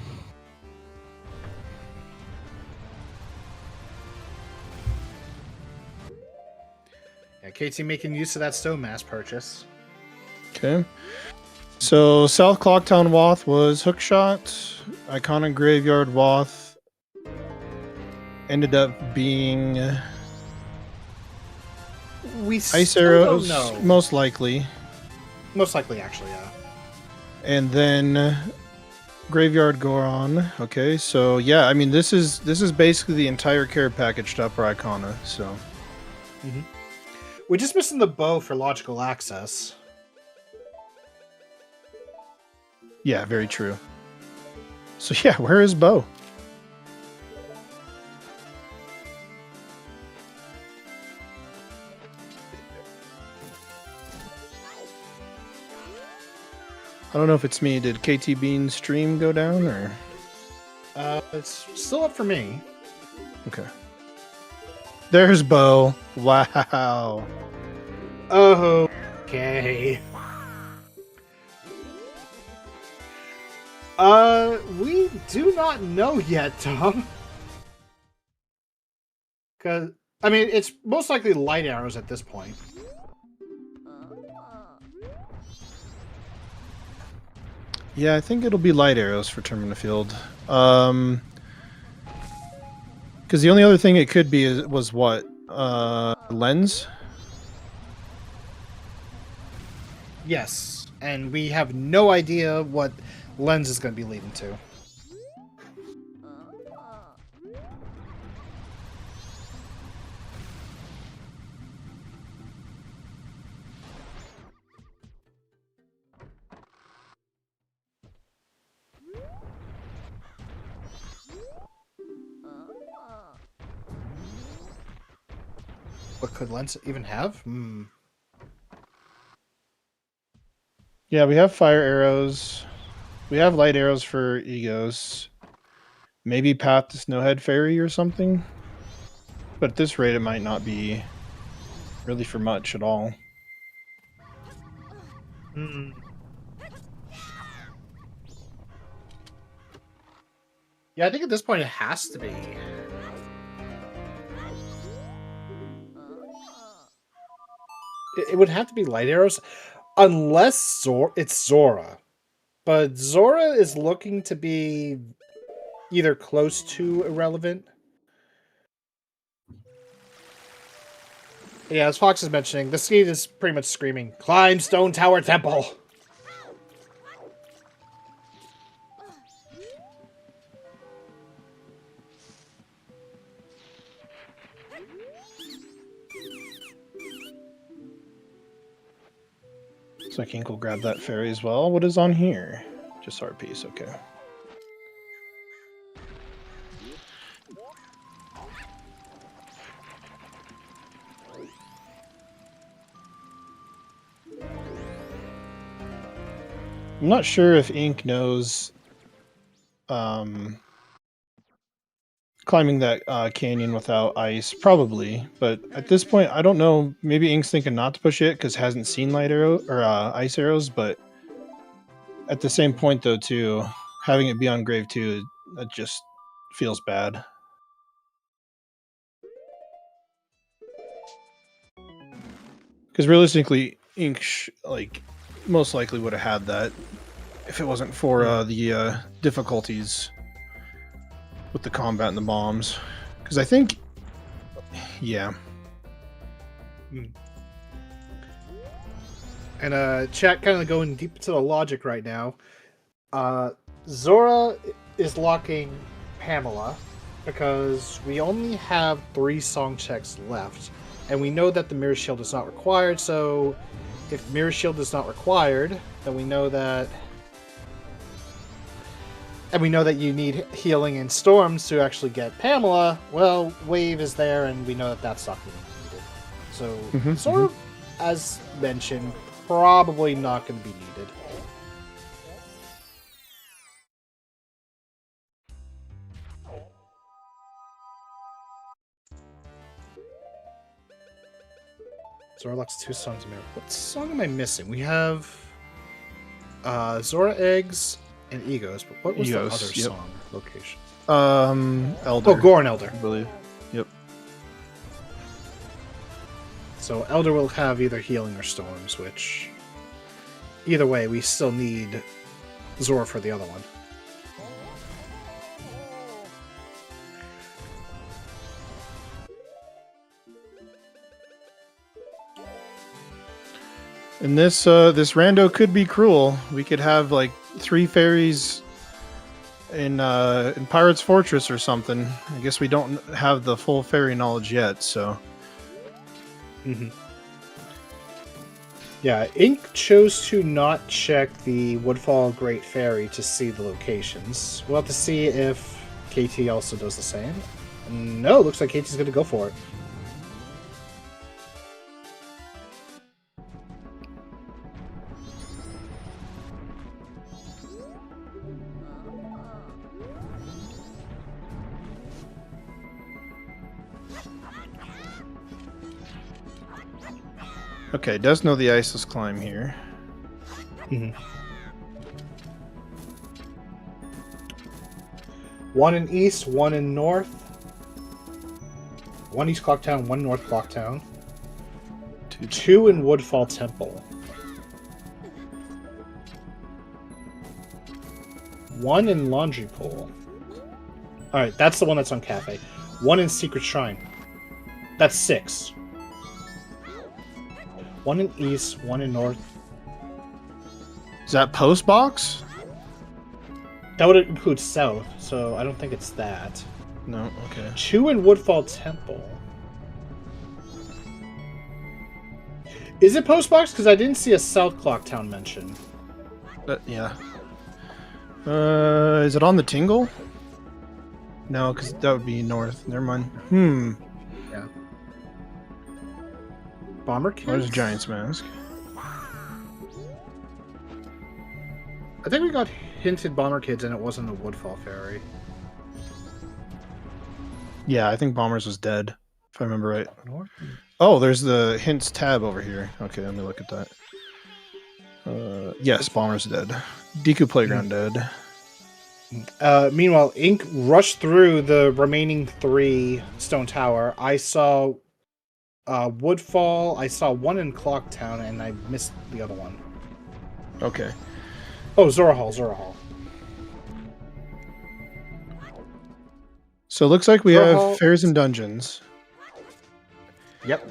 Yeah, KT making use of that stone mass purchase. Okay. So South Clocktown Wath was Hookshot. Iconic Graveyard Wath ended up being Ice Arrows, most likely. Most likely, actually, yeah. And then Graveyard Goron. Okay, so yeah, I mean this is basically the entire care package stuff for Icona. So we're just missing the bow for logical access. Yeah, very true. So yeah, where is Bo? I don't know if it's me. Did KT Bean's stream go down or? It's still up for me. Okay. There's Bo. Wow. Oh, okay. We do not know yet, Tom. Because, I mean, it's most likely light arrows at this point. Yeah, I think it'll be light arrows for Termina Field. Because the only other thing it could be was what? Lens? Yes, and we have no idea what Lens is going to be leading to. What could Lens even have? Yeah, we have fire arrows. We have light arrows for egos. Maybe Path to Snowhead Fairy or something. But at this rate, it might not be really for much at all. Yeah, I think at this point it has to be. It would have to be light arrows, unless it's Zora. But Zora is looking to be either close to irrelevant. Yeah, as Fox is mentioning, the Skeet is pretty much screaming, "Climb Stone Tower Temple!" So Ink will grab that fairy as well. What is on here? Just our piece, okay. I'm not sure if Ink knows climbing that canyon without ice, probably. But at this point, I don't know. Maybe Ink's thinking not to push it because hasn't seen light arrow or ice arrows. But at the same point, though, too, having it be on Grave 2, that just feels bad. Because realistically, Ink most likely would have had that if it wasn't for the difficulties with the combat and the bombs. Because I think, yeah. And chat kind of going deep into the logic right now. Zora is locking Pamela because we only have 3 song checks left. And we know that the Mirror Shield is not required, so if Mirror Shield is not required, then we know that... And we know that you need healing and storms to actually get Pamela. Well, Wave is there, and we know that that's not going to be needed. So, sort of, as mentioned, probably not going to be needed. Zora locks 2 songs in there. What song am I missing? We have Zora Eggs and Egos, but what was the other song location? Elder. Oh, Goron Elder. I believe. Yep. So Elder will have either healing or storms, which either way, we still need Zora for the other one. And this this rando could be cruel. We could have like 3 fairies in Pirate's Fortress or something. I guess we don't have the full fairy knowledge yet, so. Yeah, Ink chose to not check the Woodfall Great Fairy to see the locations. We'll have to see if KT also does the same. No, looks like KT's going to go for it. Okay, does know the Iceless Climb here. One in east, one in north. One east clock town, one north clock town. Two in Woodfall Temple. One in Laundry Pool. Alright, that's the one that's on Cafe. One in Secret Shrine. That's 6. One in east, one in north. Is that post box? That would include south, so I don't think it's that. No, okay. 2 in Woodfall Temple. Is it post box? Because I didn't see a South Clock Town mention. Yeah. Is it on the Tingle? No, because that would be north. Never mind. Yeah. Bomber Kids? There's a Giant's Mask. I think we got hinted Bomber Kids and it wasn't a Woodfall Ferry. Yeah, I think Bombers was dead, if I remember right. North? Oh, there's the hints tab over here. Okay, let me look at that. Yes, Bomber's dead. Deku Playground dead. Meanwhile, Ink rushed through the remaining 3 Stone Tower. I saw Woodfall, I saw one in Clocktown, and I missed the other one. Okay. Oh, Zora Hall. So it looks like we Zora have Hall. fairs and dungeons. Yep.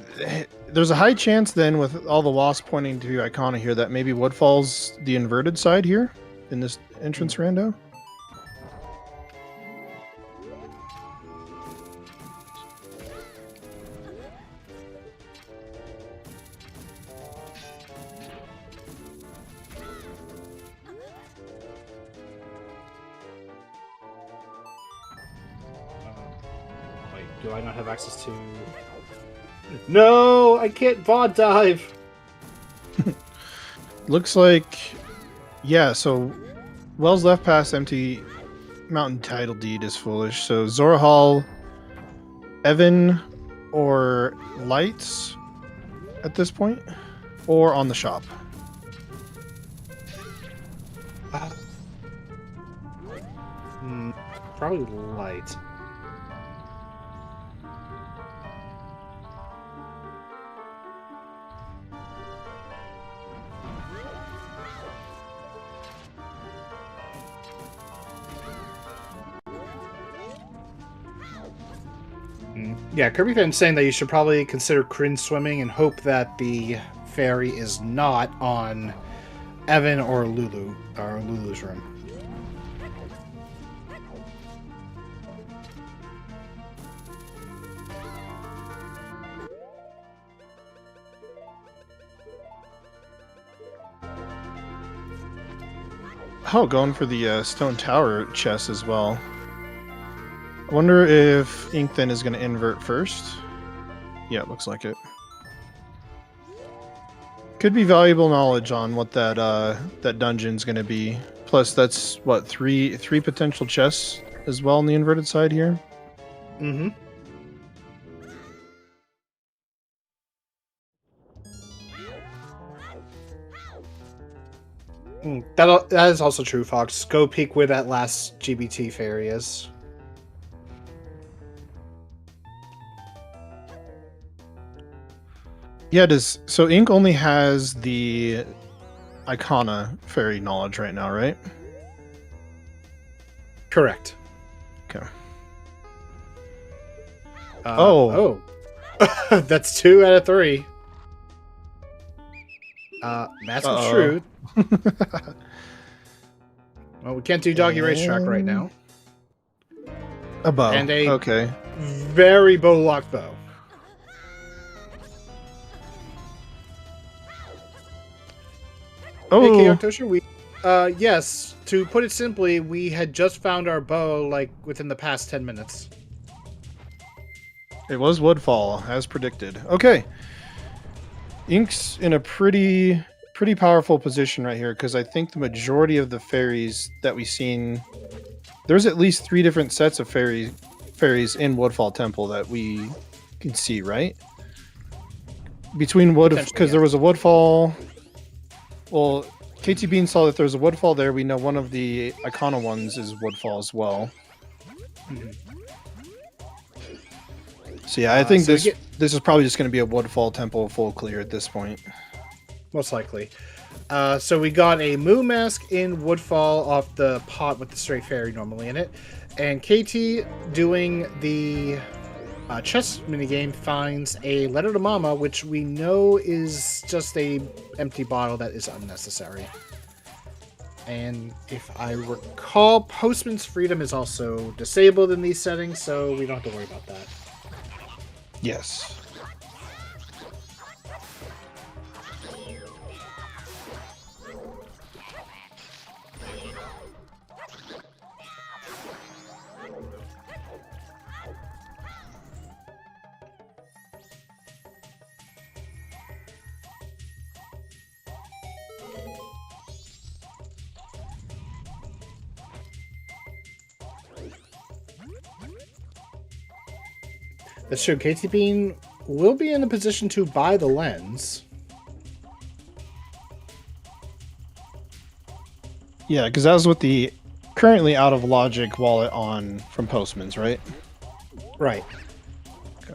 There's a high chance then, with all the wasps pointing to Icona here, that maybe Woodfall's the inverted side here in this entrance rando. Wait, do I not have access to... No! I can't VOD dive! Looks like, yeah, so Wells left past empty mountain title deed is foolish. So Zora Hall, Evan, or Lights at this point, or on the shop. Probably Light. Yeah, Kirby Fan's saying that you should probably consider Kryn swimming and hope that the ferry is not on Evan or Lulu, or Lulu's room. Oh, going for the Stone Tower chest as well. I wonder if Ink then is going to invert first. Yeah, it looks like it. Could be valuable knowledge on what that that dungeon's going to be. Plus, that's what three potential chests as well on the inverted side here. Mm-hmm. That is also true, Fox. Go peek where that last GBT ferry is. Yeah, so Ink only has the Icona fairy knowledge right now, right? Correct. Okay. Oh. That's 2 out of 3. Mask of Truth. Well, we can't do Doggy Racetrack right now. A bow. And a okay. very bow lock bow. Oh. Hey, Octosha, yes, to put it simply, we had just found our bow, like, within the past 10 minutes. It was Woodfall, as predicted. Okay. Ink's in a pretty powerful position right here, because I think the majority of the fairies that we've seen... There's at least 3 different sets of fairies in Woodfall Temple that we can see, right? Between wood, Potentially, because yes. there was a woodfall. Well, KT Bean saw that there's a woodfall there. We know one of the Icona ones is woodfall as well. Mhm. So yeah, I think so we this get- this is probably just going to be a woodfall temple full clear at this point. Most likely. So we got a Moo Mask in Woodfall off the pot with the straight fairy normally in it. And KT doing the chess minigame finds a Letter to Mama, which we know is just a empty bottle that is unnecessary. And if I recall, Postman's Freedom is also disabled in these settings, so we don't have to worry about that. Yes. That's true. KT Bean will be in a position to buy the lens. Yeah, because that was with the currently out of logic wallet on from Postman's, right? Right. Okay.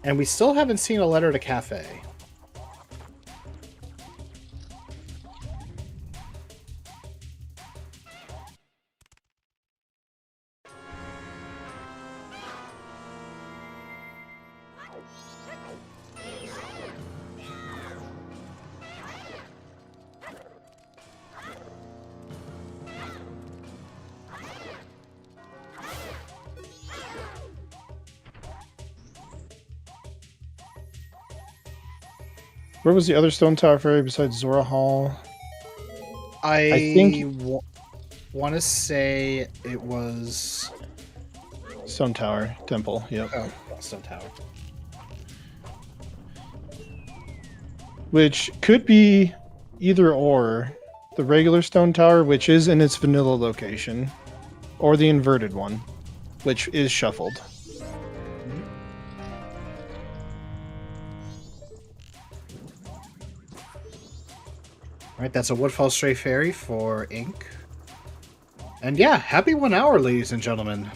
And we still haven't seen a letter to Cafe. Where was the other stone tower fairy besides Zora Hall? I think- want to say it was Stone Tower Temple. Yep. Stone Tower. Which could be either or the regular stone tower, which is in its vanilla location, or the inverted one, which is shuffled. All right, that's a Woodfall Stray Fairy for Ink. And yeah, happy 1 hour, ladies and gentlemen.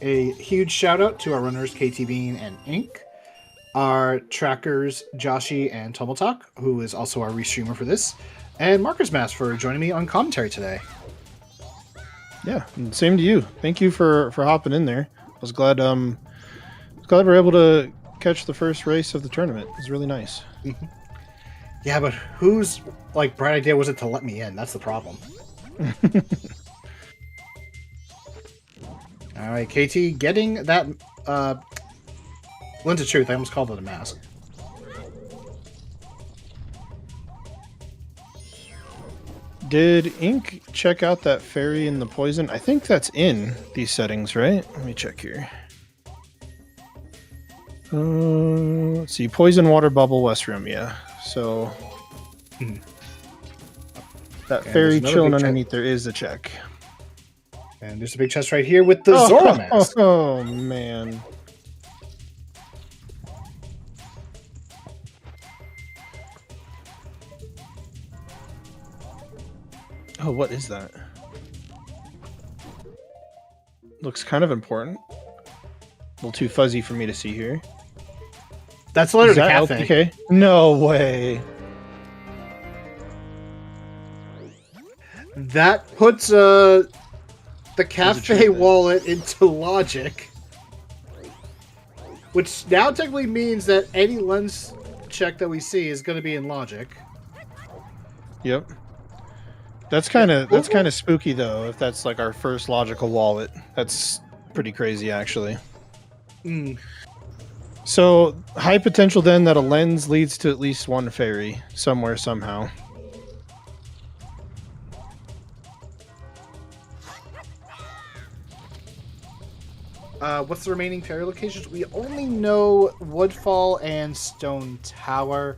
A huge shout out to our runners KT Bean and Ink, our trackers Joshi and Tomotalk, who is also our restreamer for this, and Marcus Mass for joining me on commentary today. Yeah, and same to you. Thank you for hopping in there. I was glad we were able to catch the first race of the tournament. It was really nice. Yeah, but whose bright idea was it to let me in? That's the problem. All right, KT, getting that Lens of Truth. I almost called it a mask. Did Ink check out that fairy in the poison? I think that's in these settings, right? Let me check here. Let's see. Poison water bubble west room. Yeah. So that Okay, fairy there's another chilling big chest. underneath there is a check. And there's a big chest right here with the Zora mask. Oh man. Oh, what is that? Looks kind of important. A little too fuzzy for me to see here. That's a letter Is to that Cafe. LPK? No way. That puts the a Cafe treatment. wallet into logic. Which now technically means that any lens check that we see is going to be in logic. Yep. That's kind of spooky though. If that's like our first logical wallet, that's pretty crazy actually. Mm. So high potential then that a lens leads to at least one fairy somewhere somehow. What's the remaining fairy locations? We only know Woodfall and Stone Tower.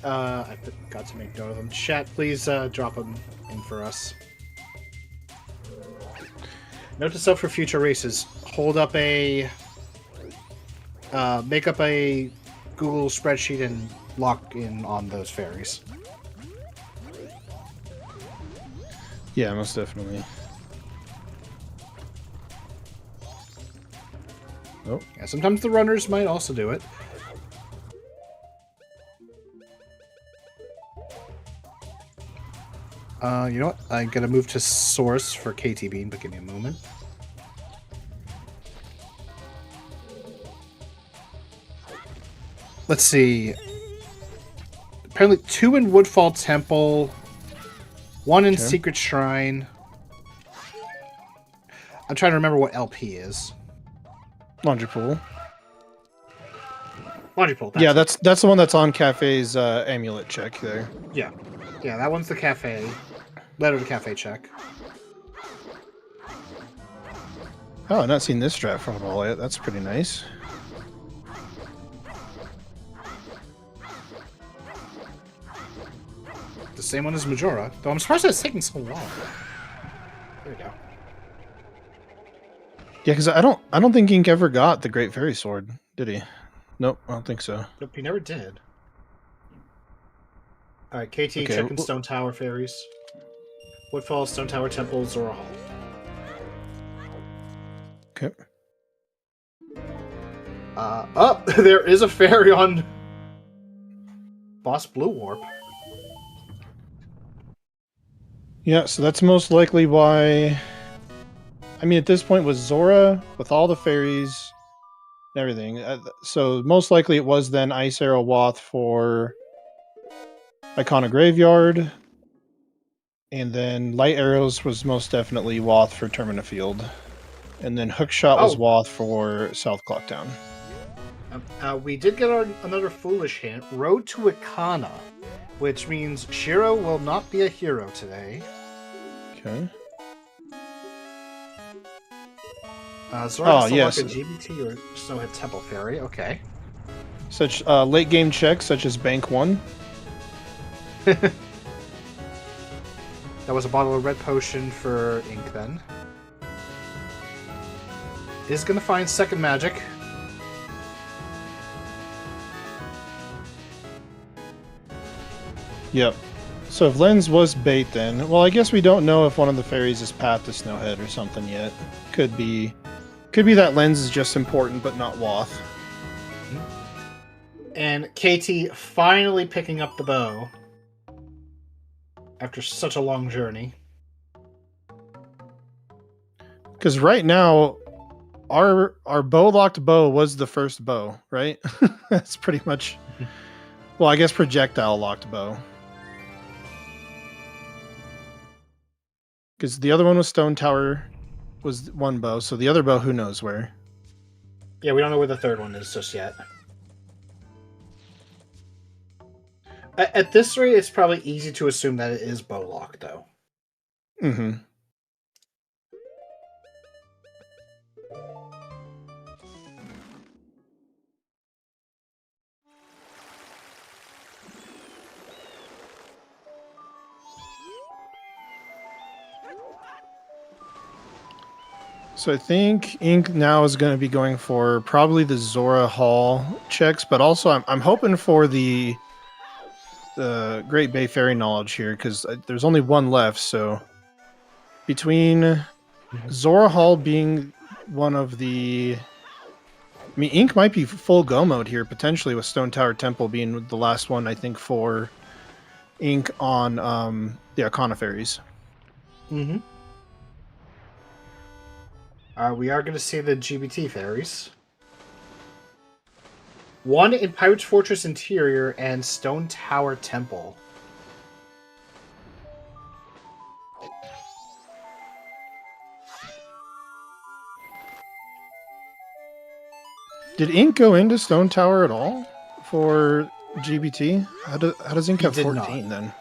I forgot to make note of them. Chat, please drop them in for us. Note to self for future races: hold up a, make up a Google spreadsheet and lock in on those fairies. Yeah, most definitely. Oh, Yeah, sometimes the runners might also do it. You know what? I'm gonna move to source for ktbean, but give me a moment. Let's see. Apparently 2 in Woodfall Temple, 1 in Okay. Secret Shrine. I'm trying to remember what LP is. laundry pool. Laundry Pool. Yeah, it. that's the one that's on Cafe's amulet check there. Yeah. Yeah, that one's the cafe. Letter to cafe check. Oh, I've not seen this strat from all yet. That's pretty nice. The same one as Majora, though I'm surprised it's taking so long. There we go. Yeah, because I don't think Ink ever got the Great Fairy Sword, did he? Nope, I don't think so. Nope, he never did. Alright, KT Okay, checking Stone Tower fairies. Woodfall, Stone Tower Temple, Zora Hall. Okay. Oh, there is a fairy on Boss Blue Warp. Yeah, so that's most likely why. I mean, at this point with Zora, with all the fairies and everything, so most likely it was then Ice Arrow Wath for Icona Graveyard, and then Light Arrows was most definitely Wath for Termina Field, and then Hookshot was Wath for South Clocktown. We did get another foolish hint. Road to Icona, which means Shiro will not be a hero today. Okay. Zora yes. a GBT or Snowhead Temple Fairy. Okay. Such late game checks, such as Bank 1. That was a bottle of red potion for Ink then. Is gonna find second magic. Yep. So if Lens was bait then, well, I guess we don't know if one of the fairies is Path to Snowhead or something yet. Could be that Lens is just important but not Wath. And KT finally picking up the bow after such a long journey. Because right now, our bow-locked bow was the first bow, right? That's pretty much... Well, I guess projectile-locked bow. Because the other one was Stone Tower, was one bow, so the other bow, who knows where. Yeah, we don't know where the third one is just yet. At this rate, it's probably easy to assume that it is bow locked, though. Mm-hmm. So I think Ink now is going to be going for probably the Zora Hall checks, but also I'm hoping for the Great Bay Fairy knowledge here, because there's only one left. So between Zora Hall being one of the... I mean, Ink might be full go mode here, potentially, with Stone Tower Temple being the last one, I think, for Ink on the Arcana Fairies. Mm-hmm. We are going to see the GBT fairies. One in Pirate's Fortress Interior and Stone Tower Temple. Did Ink go into Stone Tower at all for GBT? How does Ink have 14 then?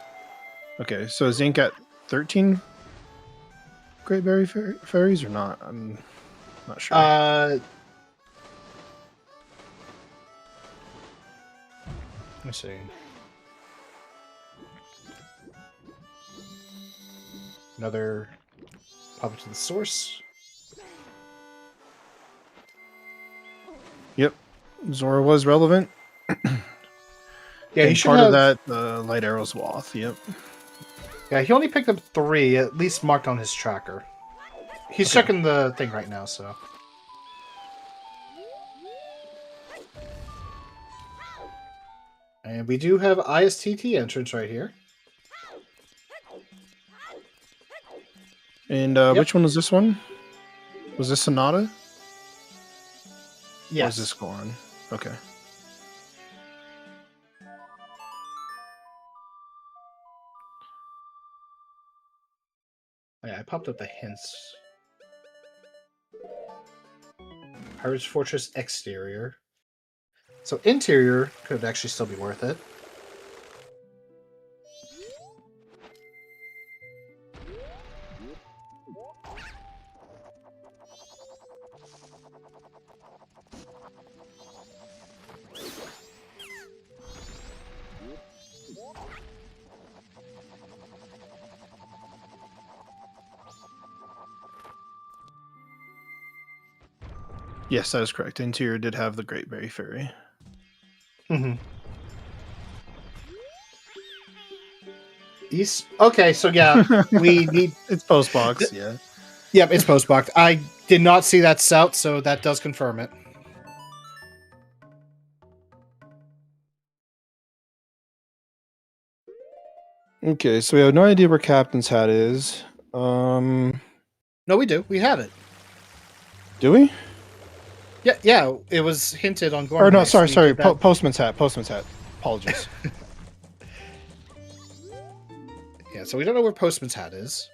Okay, so is Ink at 13 Great Berry Fairies or not? I'm not sure. Let me see. Another pop to the source. Yep. Zora was relevant. Yeah, he and should part have. of that light arrow swath. Yep. Yeah, he only picked up 3, at least marked on his tracker. He's Okay. checking the thing right now, so. And we do have ISTT entrance right here. And Yep. which one was this one? Was this Sonata? Yes. Or is this Goron? Okay. Yeah, I popped up the hints. Pirate's Fortress exterior. So interior could actually still be worth it. Yes, that is correct. Interior did have the Great Berry Fairy. Mm-hmm. East. Okay, so yeah, we need. It's post box, yeah. Yep, it's post box. I did not see that south, so that does confirm it. Okay, so we have no idea where Captain's Hat is. No, we do. We have it. Do we? Yeah. It was hinted on Gorn. Or no, Race. sorry. We did that. Postman's Hat. Postman's Hat. Apologies. Yeah, so we don't know where Postman's Hat is.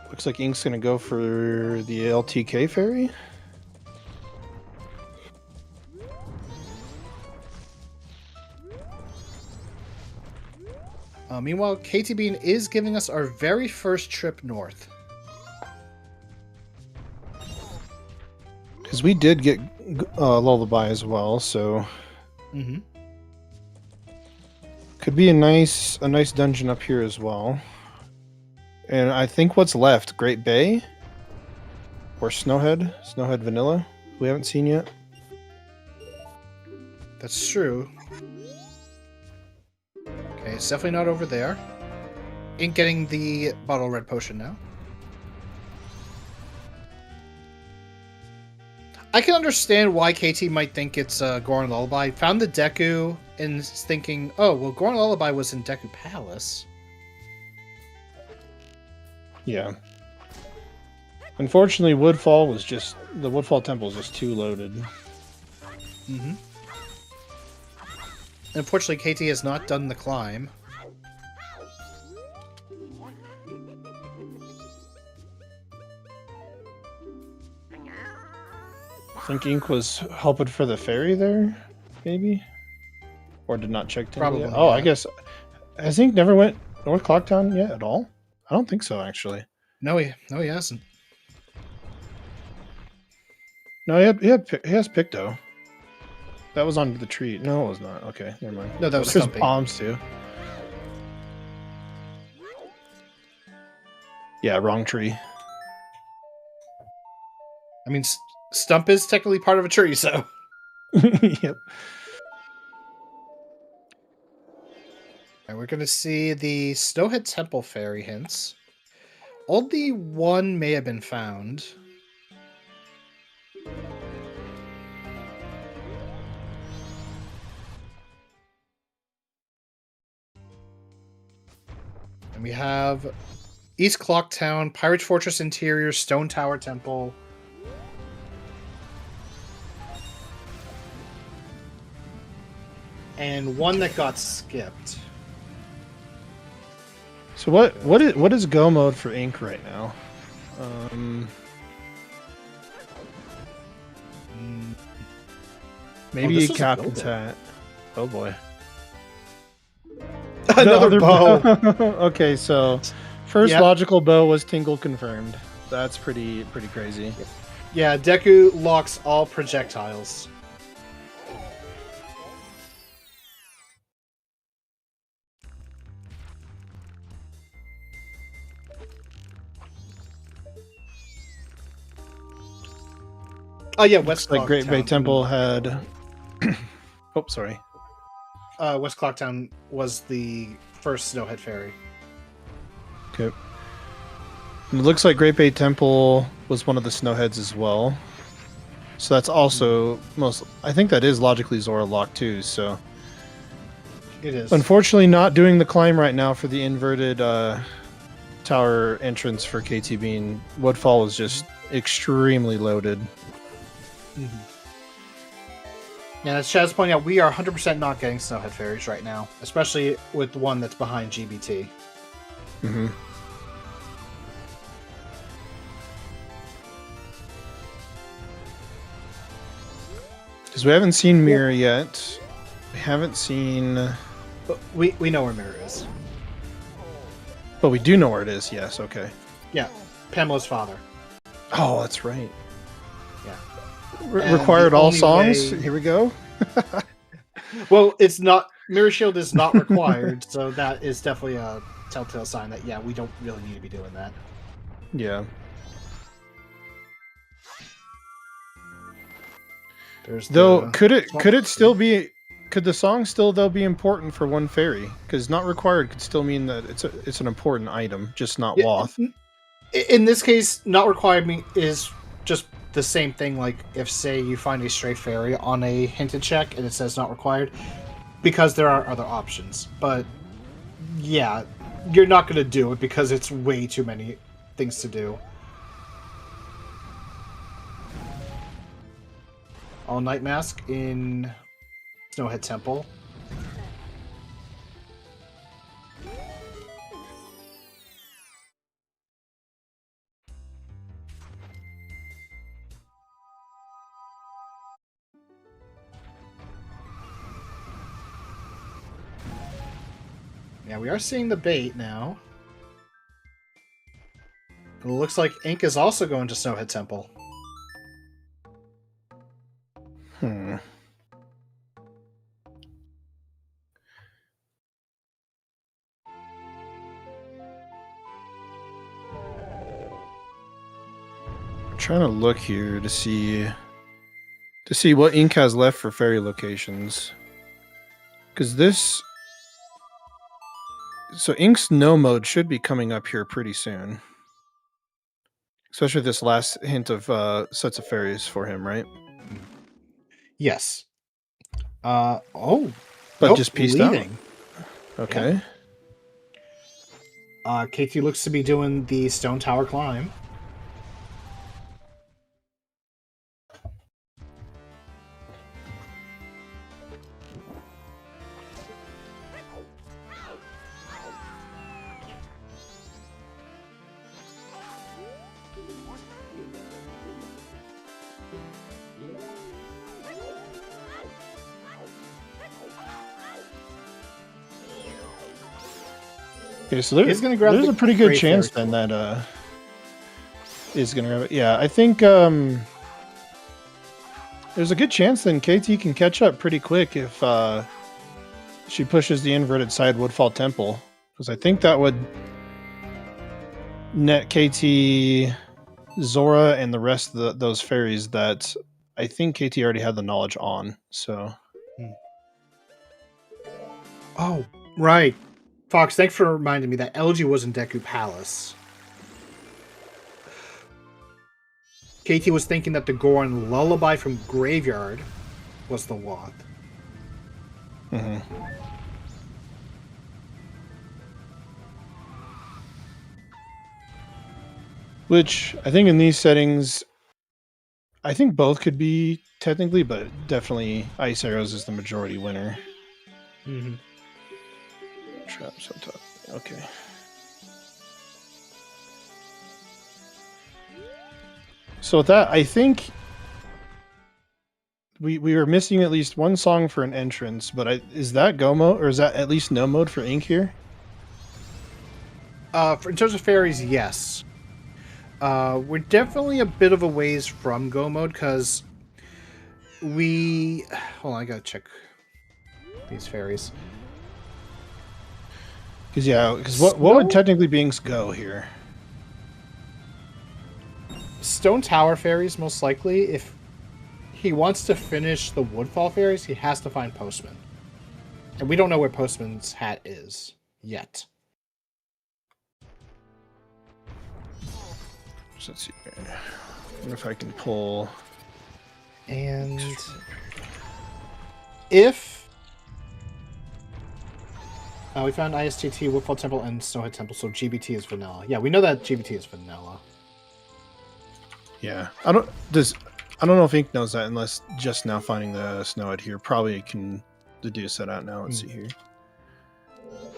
Looks like Ink's gonna go for the LTK Fairy. Meanwhile, ktbean is giving us our very first trip north. Because we did get Lullaby as well, so Mm-hmm. could be a nice dungeon up here as well. And I think what's left, Great Bay or Snowhead Vanilla, we haven't seen yet. That's true. Okay, it's definitely not over there. Ink getting the bottle red potion now. I can understand why KT might think it's Goron Lullaby. Found the Deku and is thinking, oh, well, Goron Lullaby was in Deku Palace. Yeah. Unfortunately, the Woodfall Temple is just too loaded. Mm-hmm. Unfortunately, KT has not done the climb. I think Ink was helping for the fairy there, maybe? Or did not check Temple Probably, yet? Oh, yeah. I guess... Has Ink never went North Clocktown yet at all? I don't think so, actually. No, he hasn't. No, he has Picto. That was on the tree. No, it was not. Okay, never mind. No, that was There's Stumpy. Palms, too. Yeah, wrong tree. I mean, Stump is technically part of a tree, so... Yep. And we're going to see the Snowhead Temple fairy hints. Only one may have been found. And we have East Clocktown, Pirate's Fortress Interior, Stone Tower Temple. And one that got skipped. So what is go mode for Ink right now? Maybe this was a Captain's builder. Hat. Oh boy. Another bow. Okay, so first Yep. logical bow was Tingle confirmed. That's pretty crazy. Yeah, Deku locks all projectiles. Oh yeah, West Like Great Bay Clocktown. Temple had. Oh, sorry. West Clocktown was the first Snowhead Ferry. Okay. And it looks like Great Bay Temple was one of the Snowheads as well. So that's also most. I think that is logically Zora locked too. So It is. unfortunately, not doing the climb right now for the inverted tower entrance for KT Bean. Woodfall is just extremely loaded. Yeah, as Chaz pointed out, we are 100% not getting Snowhead Ferries right now, especially with the one that's behind GBT. Mm-hmm. Because we haven't seen Mirror yet. We haven't seen... But we know where Mirror is. But we do know where it is, yes, okay. Yeah, Pamela's father. Oh, that's right. Yeah. Required all songs? Way... Here we go. Well, it's not... Mirror Shield is not required, so that is definitely a telltale sign that, yeah, we don't really need to be doing that. Yeah. Though, could it still be... Could the song still, though, be important for one fairy? Because not required could still mean that it's an important item, just not Wath. In this case, not required is just the same thing, like if, say, you find a stray fairy on a hinted check and it says not required, because there are other options. But, yeah, you're not going to do it because it's way too many things to do. All Night Mask in Snowhead Temple. Yeah, we are seeing the bait now. It looks like Ink is also going to Snowhead Temple. I'm trying to look here to see what Ink has left for fairy locations. Because this... So Ink's no mode should be coming up here pretty soon. Especially this last hint of sets of fairies for him, right? Yes. But just pieced out. Okay. Yeah. KT looks to be doing the Stone Tower climb. Okay, so there's a pretty good chance then that is gonna grab it. Yeah, I think there's a good chance then KT can catch up pretty quick if she pushes the inverted side Woodfall Temple, because I think that would net KT, Zora, and the rest of those fairies that I think KT already had the knowledge on. So. Oh, right. Fox, thanks for reminding me that LG was in Deku Palace. KT was thinking that the Goron Lullaby from Graveyard was the Wath. Mm-hmm. Which, I think in these settings, I think both could be technically, but definitely Ice Arrows is the majority winner. Mm-hmm. Traps on top. Okay. So with that, I think we were missing at least one song for an entrance, but is that go mode, or is that at least no mode for Ink here? In terms of fairies, yes. We're definitely a bit of a ways from go mode, because hold on, I gotta check these fairies. Because what would technically be Ink's go here? Stone Tower fairies, most likely, if he wants to finish the Woodfall Fairies, he has to find Postman. And we don't know where Postman's hat is yet. So let's see. I wonder if I can pull. And if we found ISTT, Woodfall Temple, and Snowhead Temple, so GBT is vanilla. Yeah, we know that GBT is vanilla. Yeah, I don't know if Ink knows that unless just now finding the Snowhead here. Probably can deduce that out now. Let's see here.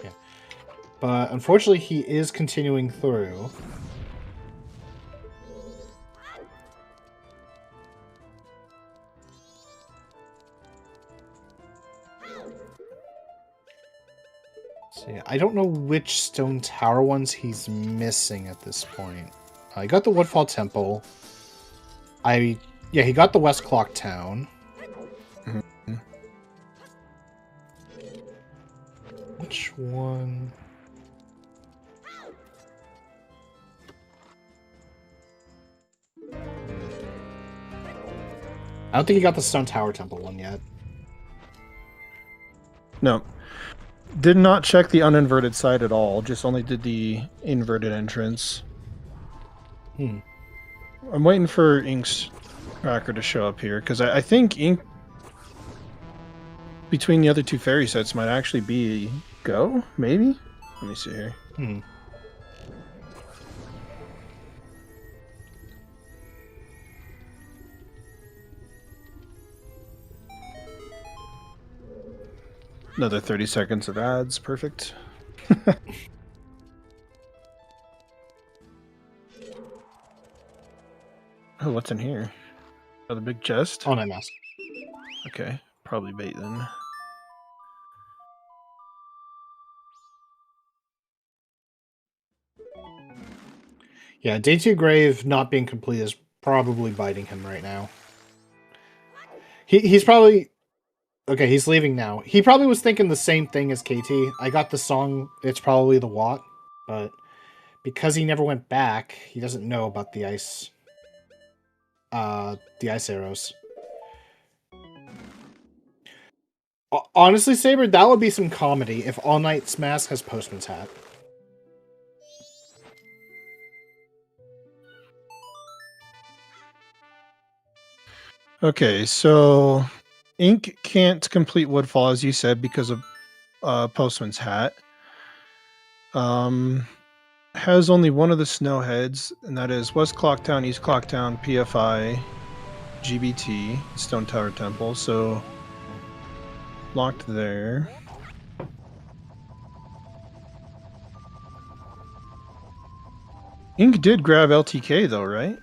Yeah, but unfortunately, he is continuing through. So yeah, I don't know which Stone Tower ones he's missing at this point. He got the Woodfall Temple. He got the West Clock Town. Mm-hmm. Which one? I don't think he got the Stone Tower Temple one yet. No. Did not check the uninverted side at all. Just only did the inverted entrance. I'm waiting for Ink's tracker to show up here, because I think Ink between the other two fairy sets might actually be go, maybe? Let me see here. Another 30 seconds of ads, perfect. Oh, what's in here? Another big chest? Oh, no, mask. Okay, probably bait then. Yeah, Day 2 Grave not being complete is probably biting him right now. He's probably... Okay, he's leaving now. He probably was thinking the same thing as KT. I got the song, it's probably the Watt, but because he never went back, he doesn't know about the ice arrows. Honestly, Saber, that would be some comedy if All Night's Mask has Postman's hat. Okay, so Ink can't complete Woodfall, as you said, because of Postman's hat. Has only one of the Snowheads, and that is West Clocktown, East Clocktown, PFI, GBT, Stone Tower Temple, so locked there. Ink did grab LTK though, right?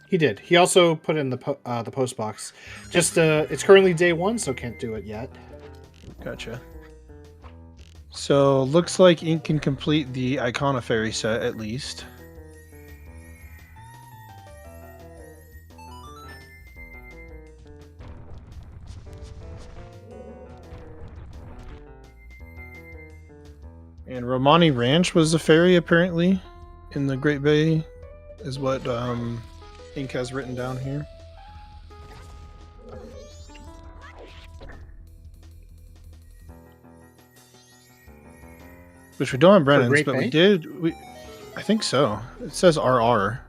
He did. He also put in the post box. Just it's currently day 1, so can't do it yet. Gotcha. So looks like Ink can complete the Icona Fairy set at least. And Romani Ranch was a fairy apparently in the Great Bay, is what Ink has written down here. Which we don't have Brennan's, but I think so. It says RR.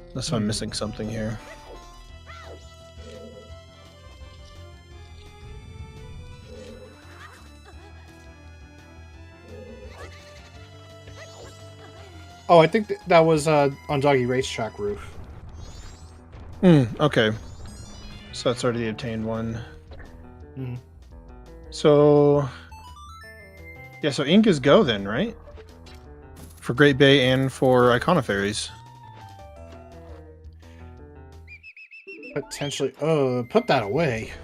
Unless I'm missing something here. Oh, I think that was on Doggy Racetrack roof. Okay. So that's already obtained one. So... yeah, so Ink is go then, right? For Great Bay and for Icona Fairies. Potentially. Oh, put that away.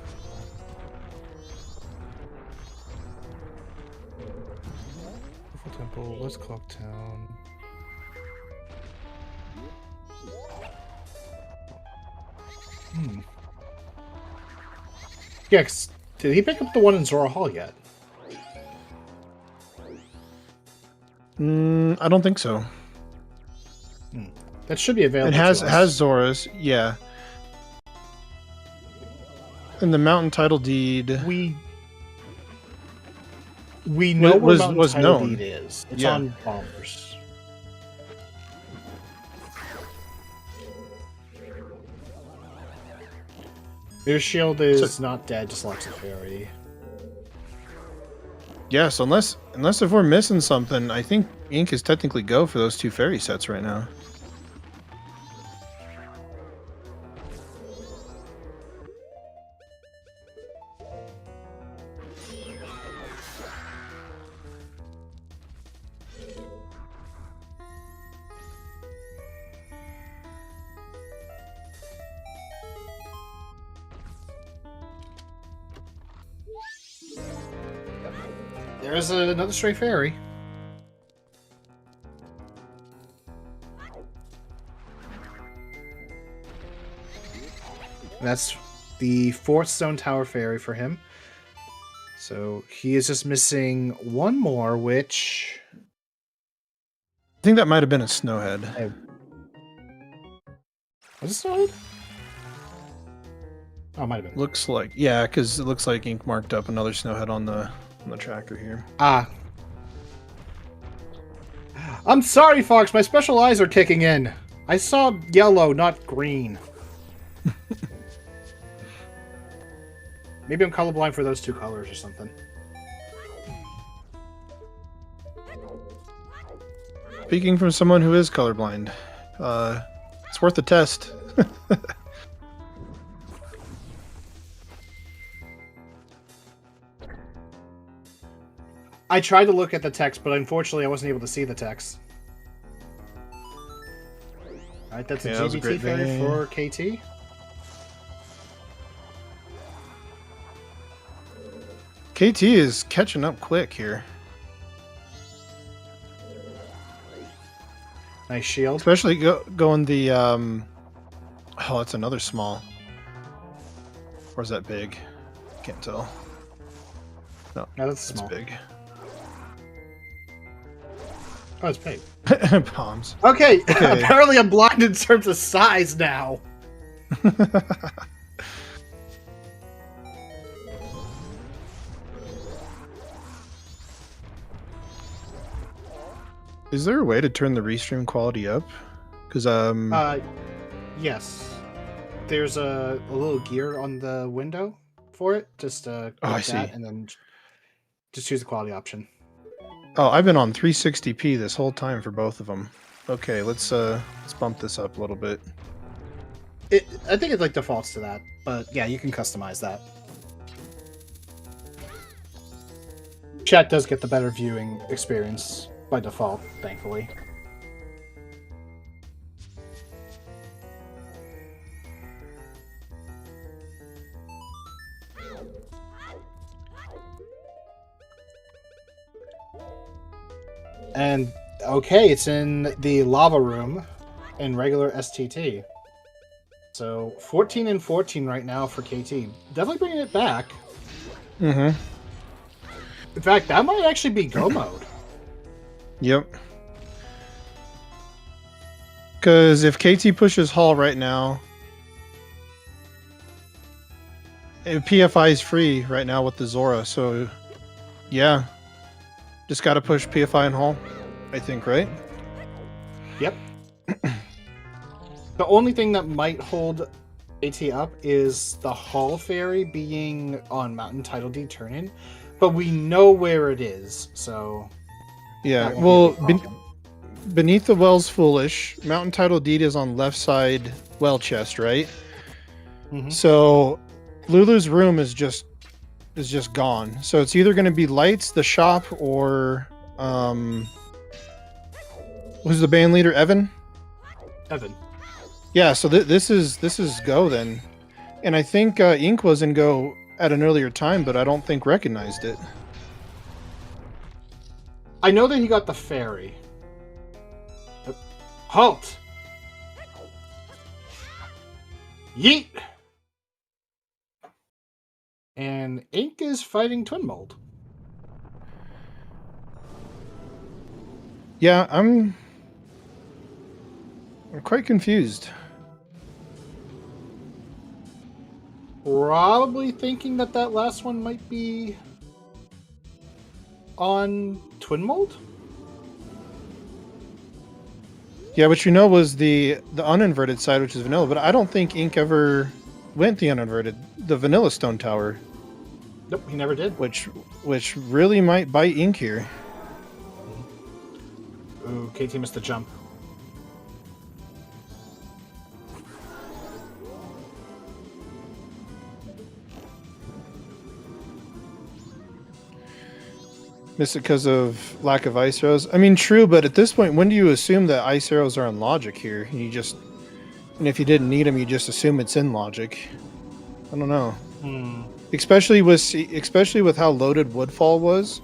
Temple, West Clocktown. Yeah, did he pick up the one in Zora Hall yet? I don't think so. That should be available. It has Zora's, yeah. And the mountain title deed We know where mountain was title known. deed is. It's Yeah. on bombers. Your shield is not dead, just lacks a fairy. Yes, unless if we're missing something, I think Ink is technically go for those 2 fairy sets right now. There's another stray fairy. That's the 4th stone tower fairy for him. So he is just missing one more, which... I think that might have been a snowhead. Was it snowhead? Oh, it might have been. Looks like, yeah, because it looks like Ink marked up another snowhead on the tracker here. Ah. I'm sorry, Fox. My special eyes are kicking in. I saw yellow, not green. Maybe I'm colorblind for those 2 colors or something. Speaking from someone who is colorblind, it's worth a test. I tried to look at the text, but unfortunately I wasn't able to see the text. Alright, that's Yeah, a that was a GBT great fairy day. for KT. KT is catching up quick here. Nice shield. Especially going the, oh, that's another small. Or is that big? Can't tell. No, No, that's it's small. big. Oh, it's big. Palms. Okay, Okay. apparently I'm blind in terms of size now. Is there a way to turn the restream quality up? Because Yes. There's a little gear on the window for it. Just click I that see. and then just choose the quality option. Oh, I've been on 360p this whole time for both of them. Okay, let's bump this up a little bit. I think it like defaults to that, but yeah, you can customize that. Chat does get the better viewing experience by default, thankfully. And okay, it's in the lava room in regular STT. So 14 and 14 right now for KT. Definitely bringing it back. Mm-hmm. In fact, that might actually be go mode. Yep. Because if KT pushes Hall right now, PFI is free right now with the Zora, so yeah. Just got to push PFI and Hall, I think, right? Yep. The only thing that might hold AT up is the Hall Fairy being on Mountain Title D turn-in, but we know where it is, so... Yeah, that won't well, be a problem. beneath the well's foolish. Mountain Title Deed is on left side well chest, right? Mhm. So Lulu's room is just gone. So it's either going to be lights, the shop, or who's the band leader? Evan. Evan. Yeah. So this is go then, and I think Ink was in go at an earlier time, but I don't think recognized it. I know that he got the fairy. Halt! Yeet! And Ink is fighting Twin Mold. Yeah, I'm quite confused. probably thinking that that last one might be on Twin Mold. Yeah, which you know was the uninverted side, which is vanilla, but I don't think Ink ever went the uninverted, the vanilla stone tower. Nope, he never did. Which really might bite Ink here. Ooh, KT missed the jump. Missed it because of lack of ice arrows. I mean, true, but at this point, when do you assume that ice arrows are in logic here? And if you didn't need them, you just assume it's in logic. I don't know. Especially with how loaded Woodfall was,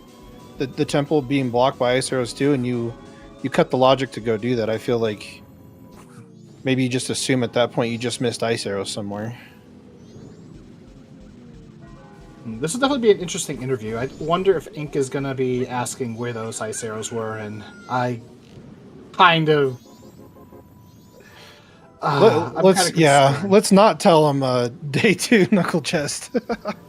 the temple being blocked by ice arrows too, and you cut the logic to go do that. I feel like maybe you just assume at that point you just missed ice arrows somewhere. This will definitely be an interesting interview. I wonder if Ink is going to be asking where those ice arrows were, and I kind of... let's not tell him day 2 knuckle chest.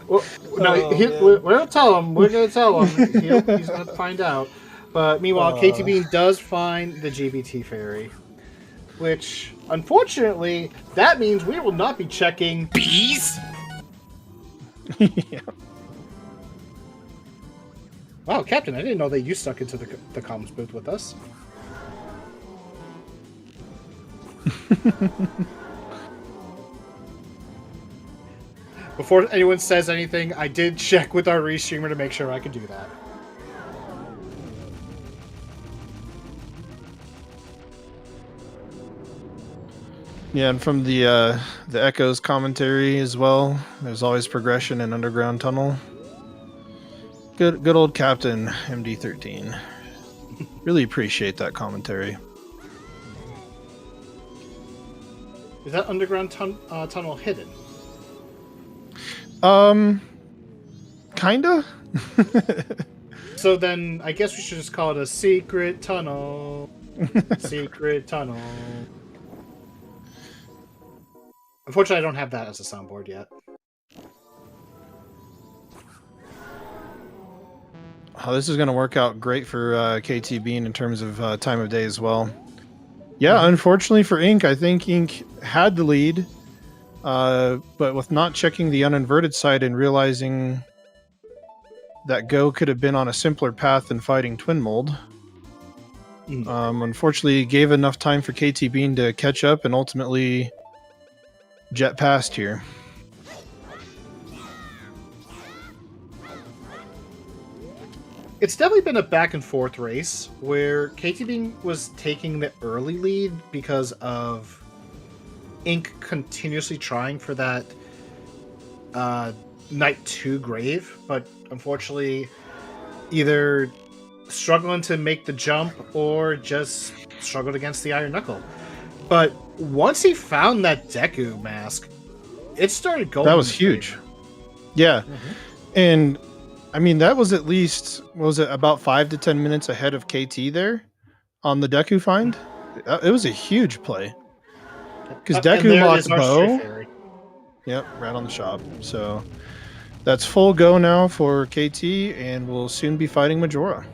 Well, no, we're going to tell him. We're going to tell him. He's going to find out. But meanwhile, ktbean does find the GBT fairy, which, unfortunately, that means we will not be checking bees. Yeah. Wow, Captain, I didn't know that you stuck into the comms booth with us. Before anyone says anything, I did check with our restreamer to make sure I could do that. Yeah, and from the Echoes commentary as well, there's always progression in Underground Tunnel. Good old Captain MD13. Really appreciate that commentary. Is that Underground Tunnel hidden? Kinda. So then, I guess we should just call it a secret tunnel. Secret tunnel. Unfortunately, I don't have that as a soundboard yet. Oh, this is going to work out great for ktbean in terms of time of day as well. Yeah, unfortunately for Ink, I think Ink had the lead, but with not checking the uninverted side and realizing that Go could have been on a simpler path than fighting Twin Mold, unfortunately gave enough time for ktbean to catch up and ultimately jet past here. It's definitely been a back and forth race where ktbean was taking the early lead because of Ink continuously trying for that Night 2 grave, but unfortunately either struggling to make the jump or just struggled against the Iron Knuckle. But once he found that Deku mask, it started going. That was huge. Yeah. And I mean, that was at least, was it about 5 to 10 minutes ahead of KT there on the Deku find? It was a huge play. Because Deku locked bow. Yep, right on the shop. So that's full go now for KT, and we'll soon be fighting Majora.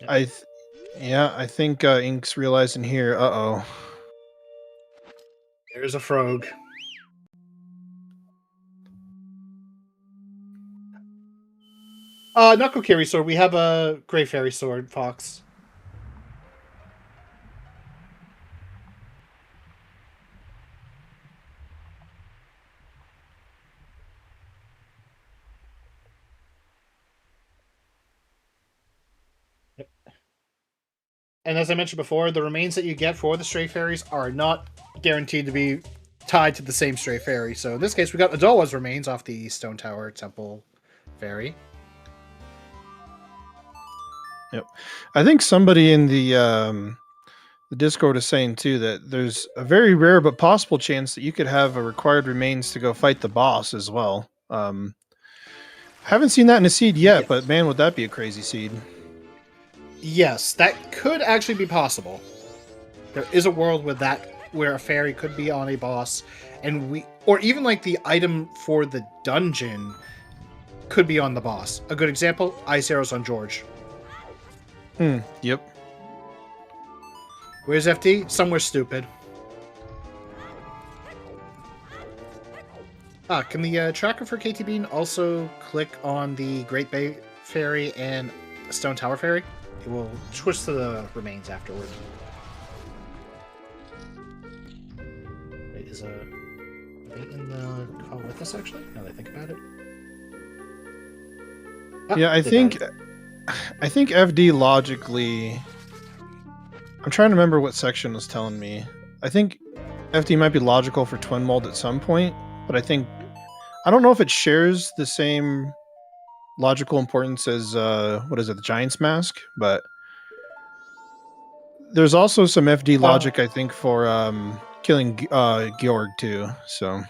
I think Ink's realizing here, uh-oh. There's a frog. Knuckle Carry Sword. We have a Grey Fairy Sword, Fox. And as I mentioned before, the remains that you get for the Stray Fairies are not guaranteed to be tied to the same Stray Fairy. So in this case, we got Adolwa's remains off the Stone Tower Temple Fairy. Yep. I think somebody in the Discord is saying too that there's a very rare but possible chance that you could have a required remains to go fight the boss as well. Haven't seen that in a seed yet, but man, would that be a crazy seed. Yes, that could actually be possible. There is a world where a fairy could be on a boss, or even like the item for the dungeon could be on the boss. A good example: ice arrows on George. Yep. Where's FD? Somewhere stupid. Can the tracker for KT Bean also click on the Great Bay Fairy and Stone Tower Fairy? It will switch to the remains afterward. Wait, are they in the call with us, actually? Now that I think about it. Yeah, I think FD logically... I'm trying to remember what section was telling me. I think FD might be logical for Twin Mold at some point, but I don't know if it shares the same logical importance as the Giant's Mask, but there's also some FD logic I think for killing Georg too. So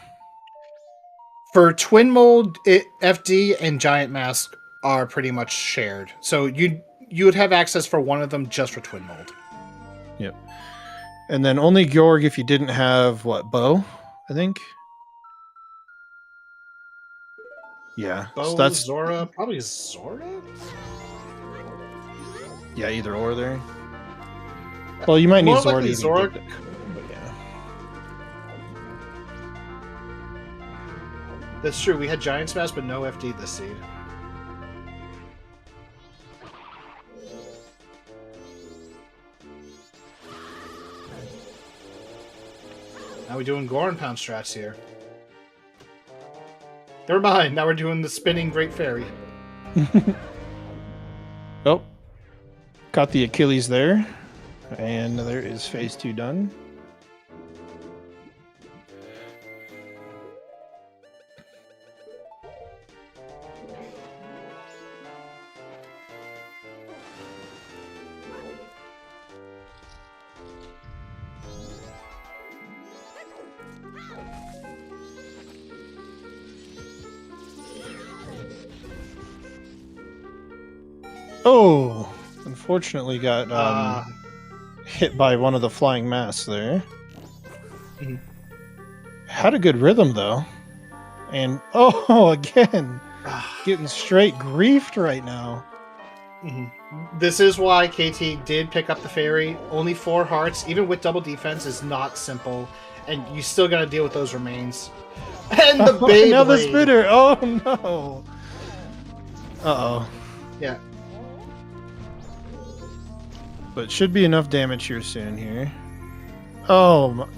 for Twin Mold, FD and Giant Mask are pretty much shared. So you would have access for one of them just for Twin Mold. Yep. And then only Georg if you didn't have bow, I think. Yeah. Bow, so that's Zora, probably Zora? Yeah, either or there. Well, you might need More Zora likely to even Zora. get the but yeah. That's true. We had Giant Smash, but no FD this seed. Now we're doing Goron Pound strats here. Never mind. Now we're doing the spinning Great Fairy. Oh. Got the Achilles there. And there is phase 2 done. Oh, unfortunately got hit by one of the flying masks there. Mm-hmm. Had a good rhythm though. And again, getting straight griefed right now. Mm-hmm. This is why KT did pick up the fairy. Only 4 hearts, even with double defense, is not simple. And you still gotta deal with those remains. And the Beyblade! Now the spitter! Oh no! Uh-oh. Yeah. But it should be enough damage here soon here. Oh,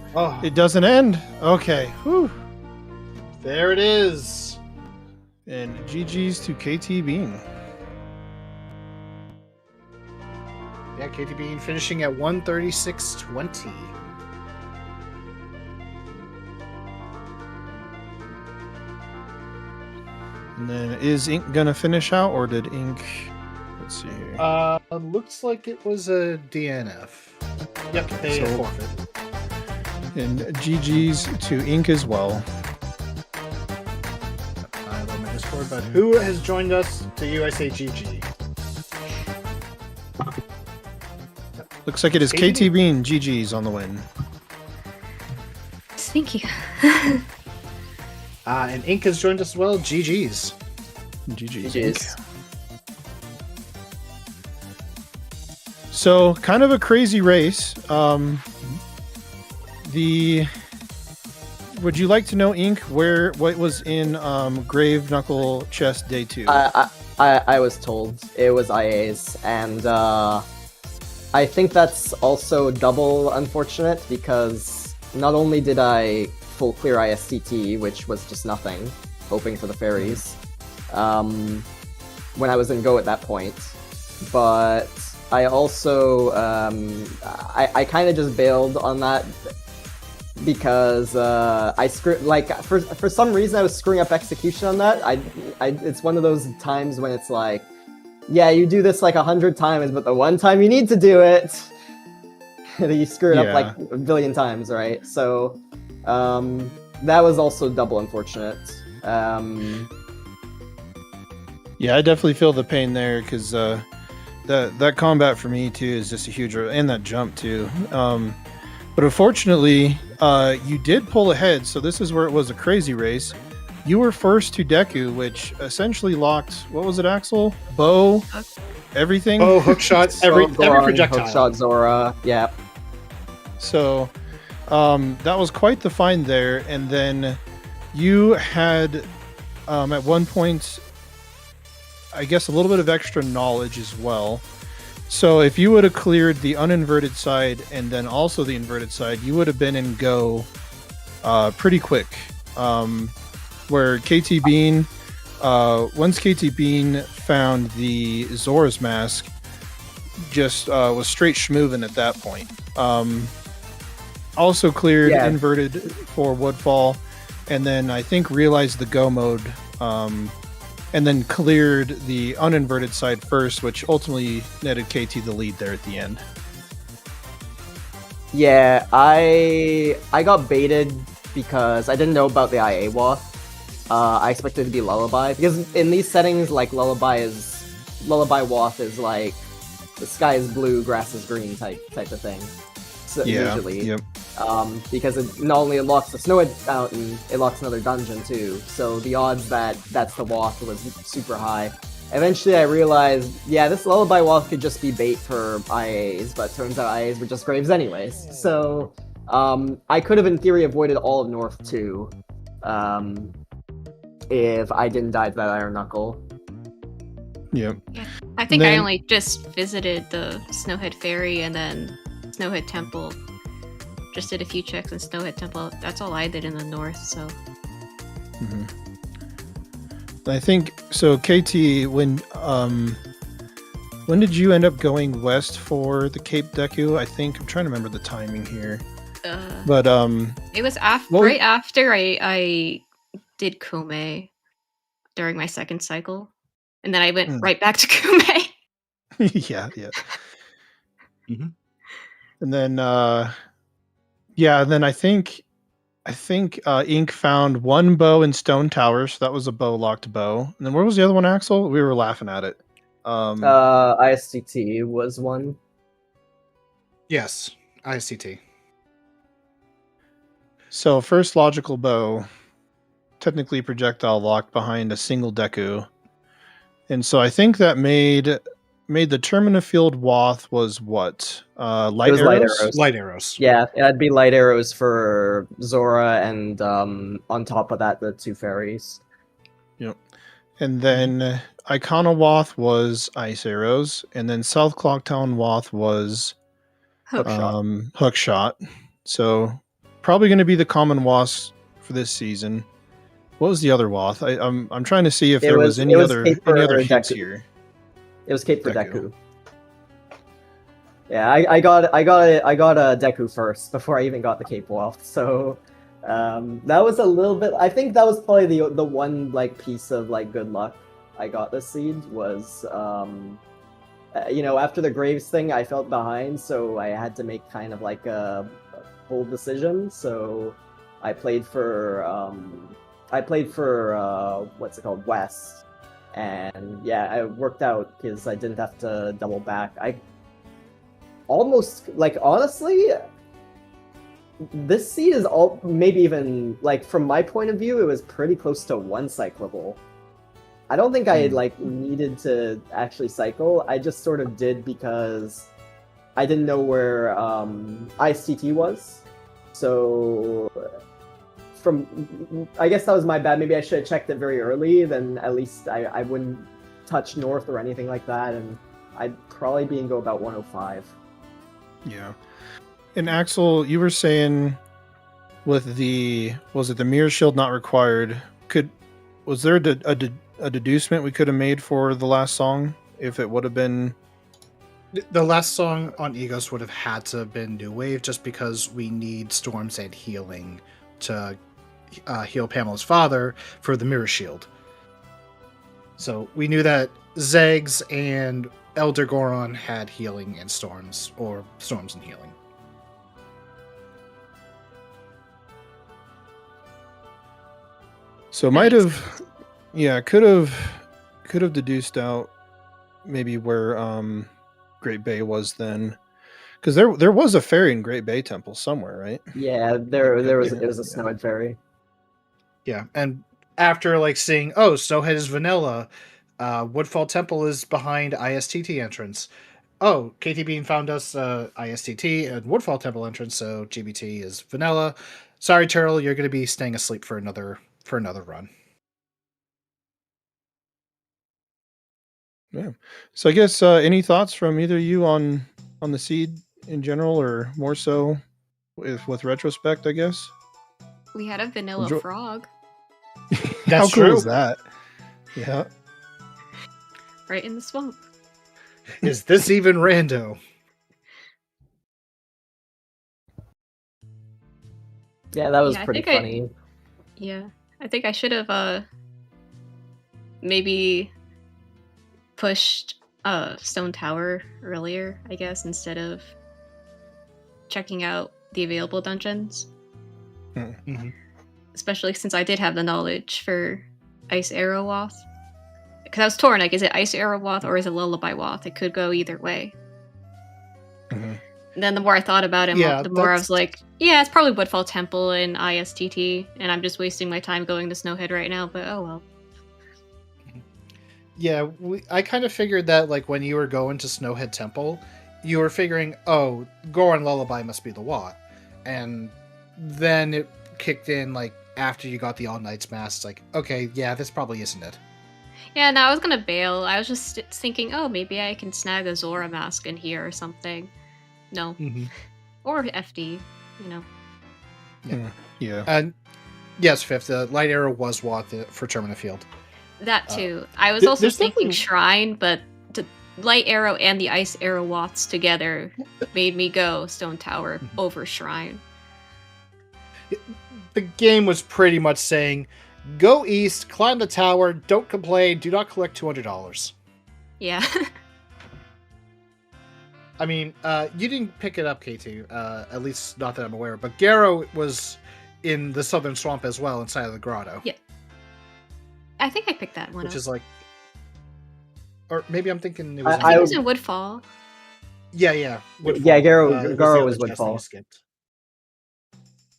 it doesn't end? Okay. Whew. There it is. And GG's to KT Bean. Yeah, KT Bean finishing at 136.20. And then is Ink gonna finish out, or did Ink... Let's see here. Looks like it was a DNF. Yep, they forfeit. And GG's to Ink as well. I love my Discord, but who has joined us? To you, I say GG. Looks like it is KT Bean. GG's on the win. Thank you. And Ink has joined us as well. GG's. GG's. Ink. So, kind of a crazy race. Would you like to know, Ink, what was in Grave Knuckle Chest Day 2? I was told it was IAs, and I think that's also double unfortunate because not only did I full clear ISTT, which was just nothing, hoping for the fairies, when I was in Go at that point, but I also, I kind of just bailed on that because I screwed, like, for some reason I was screwing up execution on that. It's one of those times when it's like, yeah, you do this like 100 times, but the one time you need to do it, you screw it up like a billion times, right? So, that was also double unfortunate. Yeah, I definitely feel the pain there because that combat for me too is just a huge, and that jump too. But unfortunately, you did pull ahead, so this is where it was a crazy race. You were first to Deku, which essentially locked, what was it, Axel? Bow, everything? Oh, hookshot, every projectile. Hookshot Zora, yeah. So that was quite the find there. And then you had, at one point, I guess, a little bit of extra knowledge as well. So if you would have cleared the uninverted side and then also the inverted side, you would have been in go pretty quick. Where KT Bean, once KT Bean found the Zora's Mask, just was straight schmoovin' at that point. Also cleared inverted for Woodfall, and then I think realized the go mode, and then cleared the uninverted side first, which ultimately netted KT the lead there at the end. Yeah, I got baited because I didn't know about the IA Wath. I expected it to be Lullaby, because in these settings, like Lullaby Wath is like the sky is blue, grass is green type of thing. So usually, yep. Because it not only unlocks the Snowhead Fountain, it locks another dungeon too. So the odds that that's the Wath was super high. Eventually, I realized, yeah, this Lullaby Wath could just be bait for IAs, but turns out IAs were just graves anyways. So I could have, in theory, avoided all of North too. If I didn't die to that Iron Knuckle. Yep. Yeah. I think I only just visited the Snowhead Ferry and then Snowhead Temple. Just did a few checks in Snowhead Temple. That's all I did in the north, so. Mm-hmm. I think, so KT, when did you end up going west for the Cape Deku? I think, I'm trying to remember the timing here. But it was right after I did Kume during my second cycle, and then I went right back to Kume. yeah. Mm-hmm. And then then I think Ink found one bow in Stone Tower, so that was a bow locked bow. And then where was the other one, Axel? We were laughing at it. ISTT was one. Yes, ISTT. So first logical bow, technically projectile locked behind a single Deku. And so I think that made the Termina Field Wath was what? Light arrows? Light arrows. Yeah, it'd be light arrows for Zora, and on top of that, the two fairies. Yep. And then Icona Wath was ice arrows, and then South Clocktown Wath was hookshot. So probably going to be the common Wath for this season. What was the other Wath? I'm trying to see if there was any other hints here. It was Cape for Deku. Yeah, I got a Deku first before I even got the Cape Waft. So that was a little bit. I think that was probably the one like piece of like good luck I got this seed was after the Graves thing I felt behind, so I had to make kind of like a bold decision. So I played for what's it called, West, and yeah, it worked out because I didn't have to double back. I almost, like, honestly, this seed is all maybe even like from my point of view, it was pretty close to one cyclable. I don't think I like needed to actually cycle. I just sort of did because I didn't know where ISTT was, so. I guess that was my bad. Maybe I should have checked it very early. Then at least I wouldn't touch north or anything like that, and I'd probably be in go about 105. Yeah. And Axel, you were saying with the mirror shield not required? Was there a deducement we could have made for the last song if it would have been? The last song on Egos would have had to have been New Wave, just because we need Storms and healing to heal Pamela's father for the mirror shield. So we knew that Zegs and Elder Goron had healing and storms, or storms and healing. So might have, could have deduced out maybe where Great Bay was then, Because there was a fairy in Great Bay Temple somewhere, right? Yeah, it was a Snowhead Fairy. Yeah, and after like seeing, oh, Snowhead is vanilla, Woodfall Temple is behind ISTT entrance. Oh, KT Bean found us ISTT and Woodfall Temple entrance, so GBT is vanilla. Sorry, Turtle, you're going to be staying asleep for another run. Yeah. So I guess any thoughts from either of you on the seed in general, or more so with retrospect, I guess? We had a vanilla Enjoy- frog How That's cool true. is that? Yeah. right in the swamp. Is this even rando? Yeah, that was Yeah, I pretty think funny. Yeah, I think I should have maybe pushed Stone Tower earlier, I guess, instead of checking out the available dungeons. Mm-hmm. Especially since I did have the knowledge for Ice Arrow Wath. Because I was torn, like, is it Ice Arrow Wath or is it Lullaby Wath? It could go either way. Mm-hmm. And then the more I thought about it, Yeah, the more I that's- was like, yeah, it's probably Woodfall Temple and ISTT, and I'm just wasting my time going to Snowhead right now, but oh well. Yeah, I kind of figured that like when you were going to Snowhead Temple, you were figuring, oh, Goron Lullaby must be the Watt. And then it kicked in like after you got the All Knights Mask, it's like, okay, yeah, this probably isn't it. Yeah, no, I was gonna bail. I was just thinking, oh, maybe I can snag a Zora mask in here or something. No. Mm-hmm. Or FD, you know. Yeah. And yes, Fifth, the Light Arrow was Watt for Termina Field. That too. I was th- also there's thinking definitely- Shrine, but the Light Arrow and the Ice Arrow Waths together made me go Stone Tower over Shrine. The game was pretty much saying, go east, climb the tower, don't complain, do not collect $200. Yeah. I mean, you didn't pick it up, K2, at least not that I'm aware of, but Garrow was in the Southern Swamp as well, inside of the grotto. Yeah. I think I picked that one Which up. is like... Or maybe I'm thinking it was... I think it was in Woodfall. Yeah. Woodfall. Yeah, it Garrow the other was chest that you Woodfall. skipped.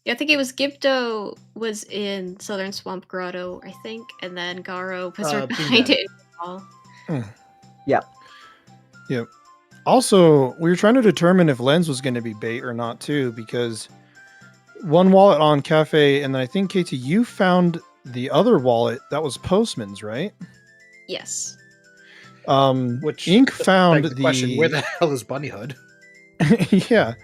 Yeah, I think it was Gibdo was in Southern Swamp Grotto, I think, and then Garo was right behind Bean it in Woodfall. Yep. Also, we were trying to determine if Lens was going to be bait or not too, because one wallet on Cafe, and then I think KT, you found the other wallet that was Postman's, right? Yes. Which Ink found begs the question, where the hell is Bunny Hood? yeah,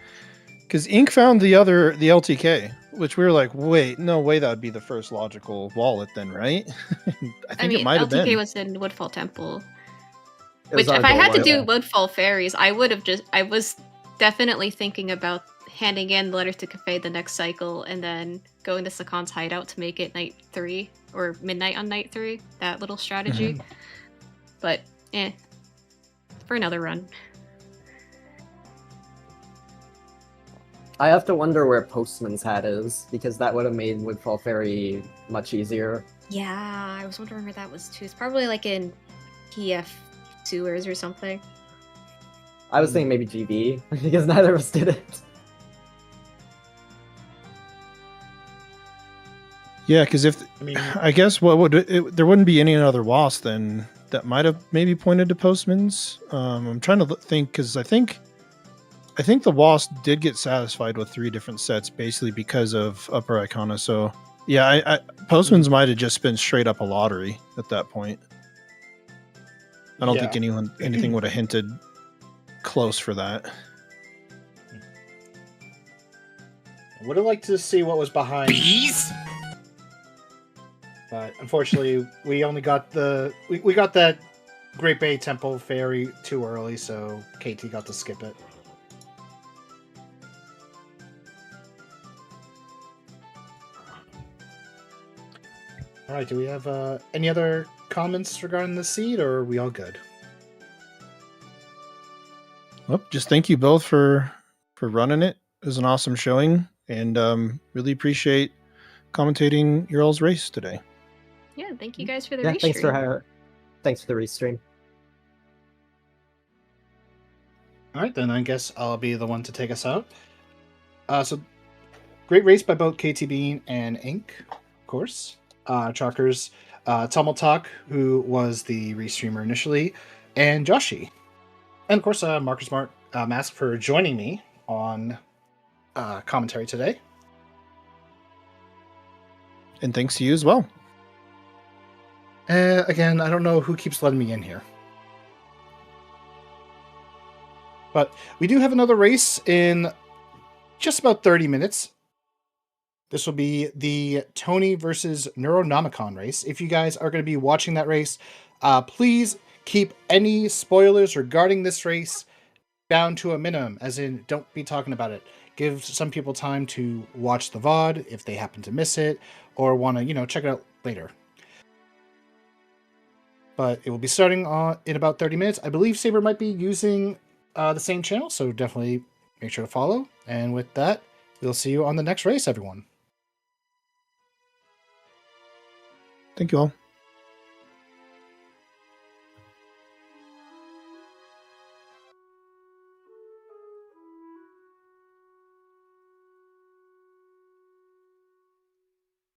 because Ink found the LTK, which we were like, wait, no way, that would be the first logical wallet then, right? I think it might have LTK been. was in Woodfall Temple. It was Which, on if I had to Gold do Wallet. Woodfall Fairies, I was definitely thinking about handing in the letter to Cafe the next cycle and then going to Sakon's hideout to make it night 3 or midnight on night 3, that little strategy. But, for another run. I have to wonder where Postman's hat is, because that would have made Woodfall Fairy much easier. Yeah, I was wondering where that was too. It's probably like in PF sewers or something. I was thinking maybe GB, because neither of us did it. Yeah, because if I mean, I guess there wouldn't be any other wasp then that might have maybe pointed to Postman's. I'm trying to think, because I think the wasp did get satisfied with 3 different sets basically because of Upper Icona. So yeah, Postman's might have just been straight up a lottery at that point. I don't think anything would have hinted close for that. I would have liked to see what was behind. But unfortunately, we only got we got that Great Bay Temple Fairy too early, so KT got to skip it. All right, do we have any other comments regarding the seed, or are we all good? Well, just thank you both for running it. It was an awesome showing, and really appreciate commentating your all's race today. Yeah, thank you guys for the Yeah, restream. thanks for the restream. All right, then I guess I'll be the one to take us out. So, great race by both KTbean and Ink, of course. Chalkers, Tumultalk, who was the restreamer initially, and Joshi. And of course, Marcus Mask for joining me on commentary today. And thanks to you as well. Again, I don't know who keeps letting me in here. But we do have another race in just about 30 minutes. This will be the Tony versus Neuronomicon race. If you guys are going to be watching that race, please keep any spoilers regarding this race down to a minimum, as in don't be talking about it. Give some people time to watch the VOD if they happen to miss it or want to, check it out later. But it will be starting in about 30 minutes. I believe Saber might be using the same channel, so definitely make sure to follow. And with that, we'll see you on the next race, everyone. Thank you all.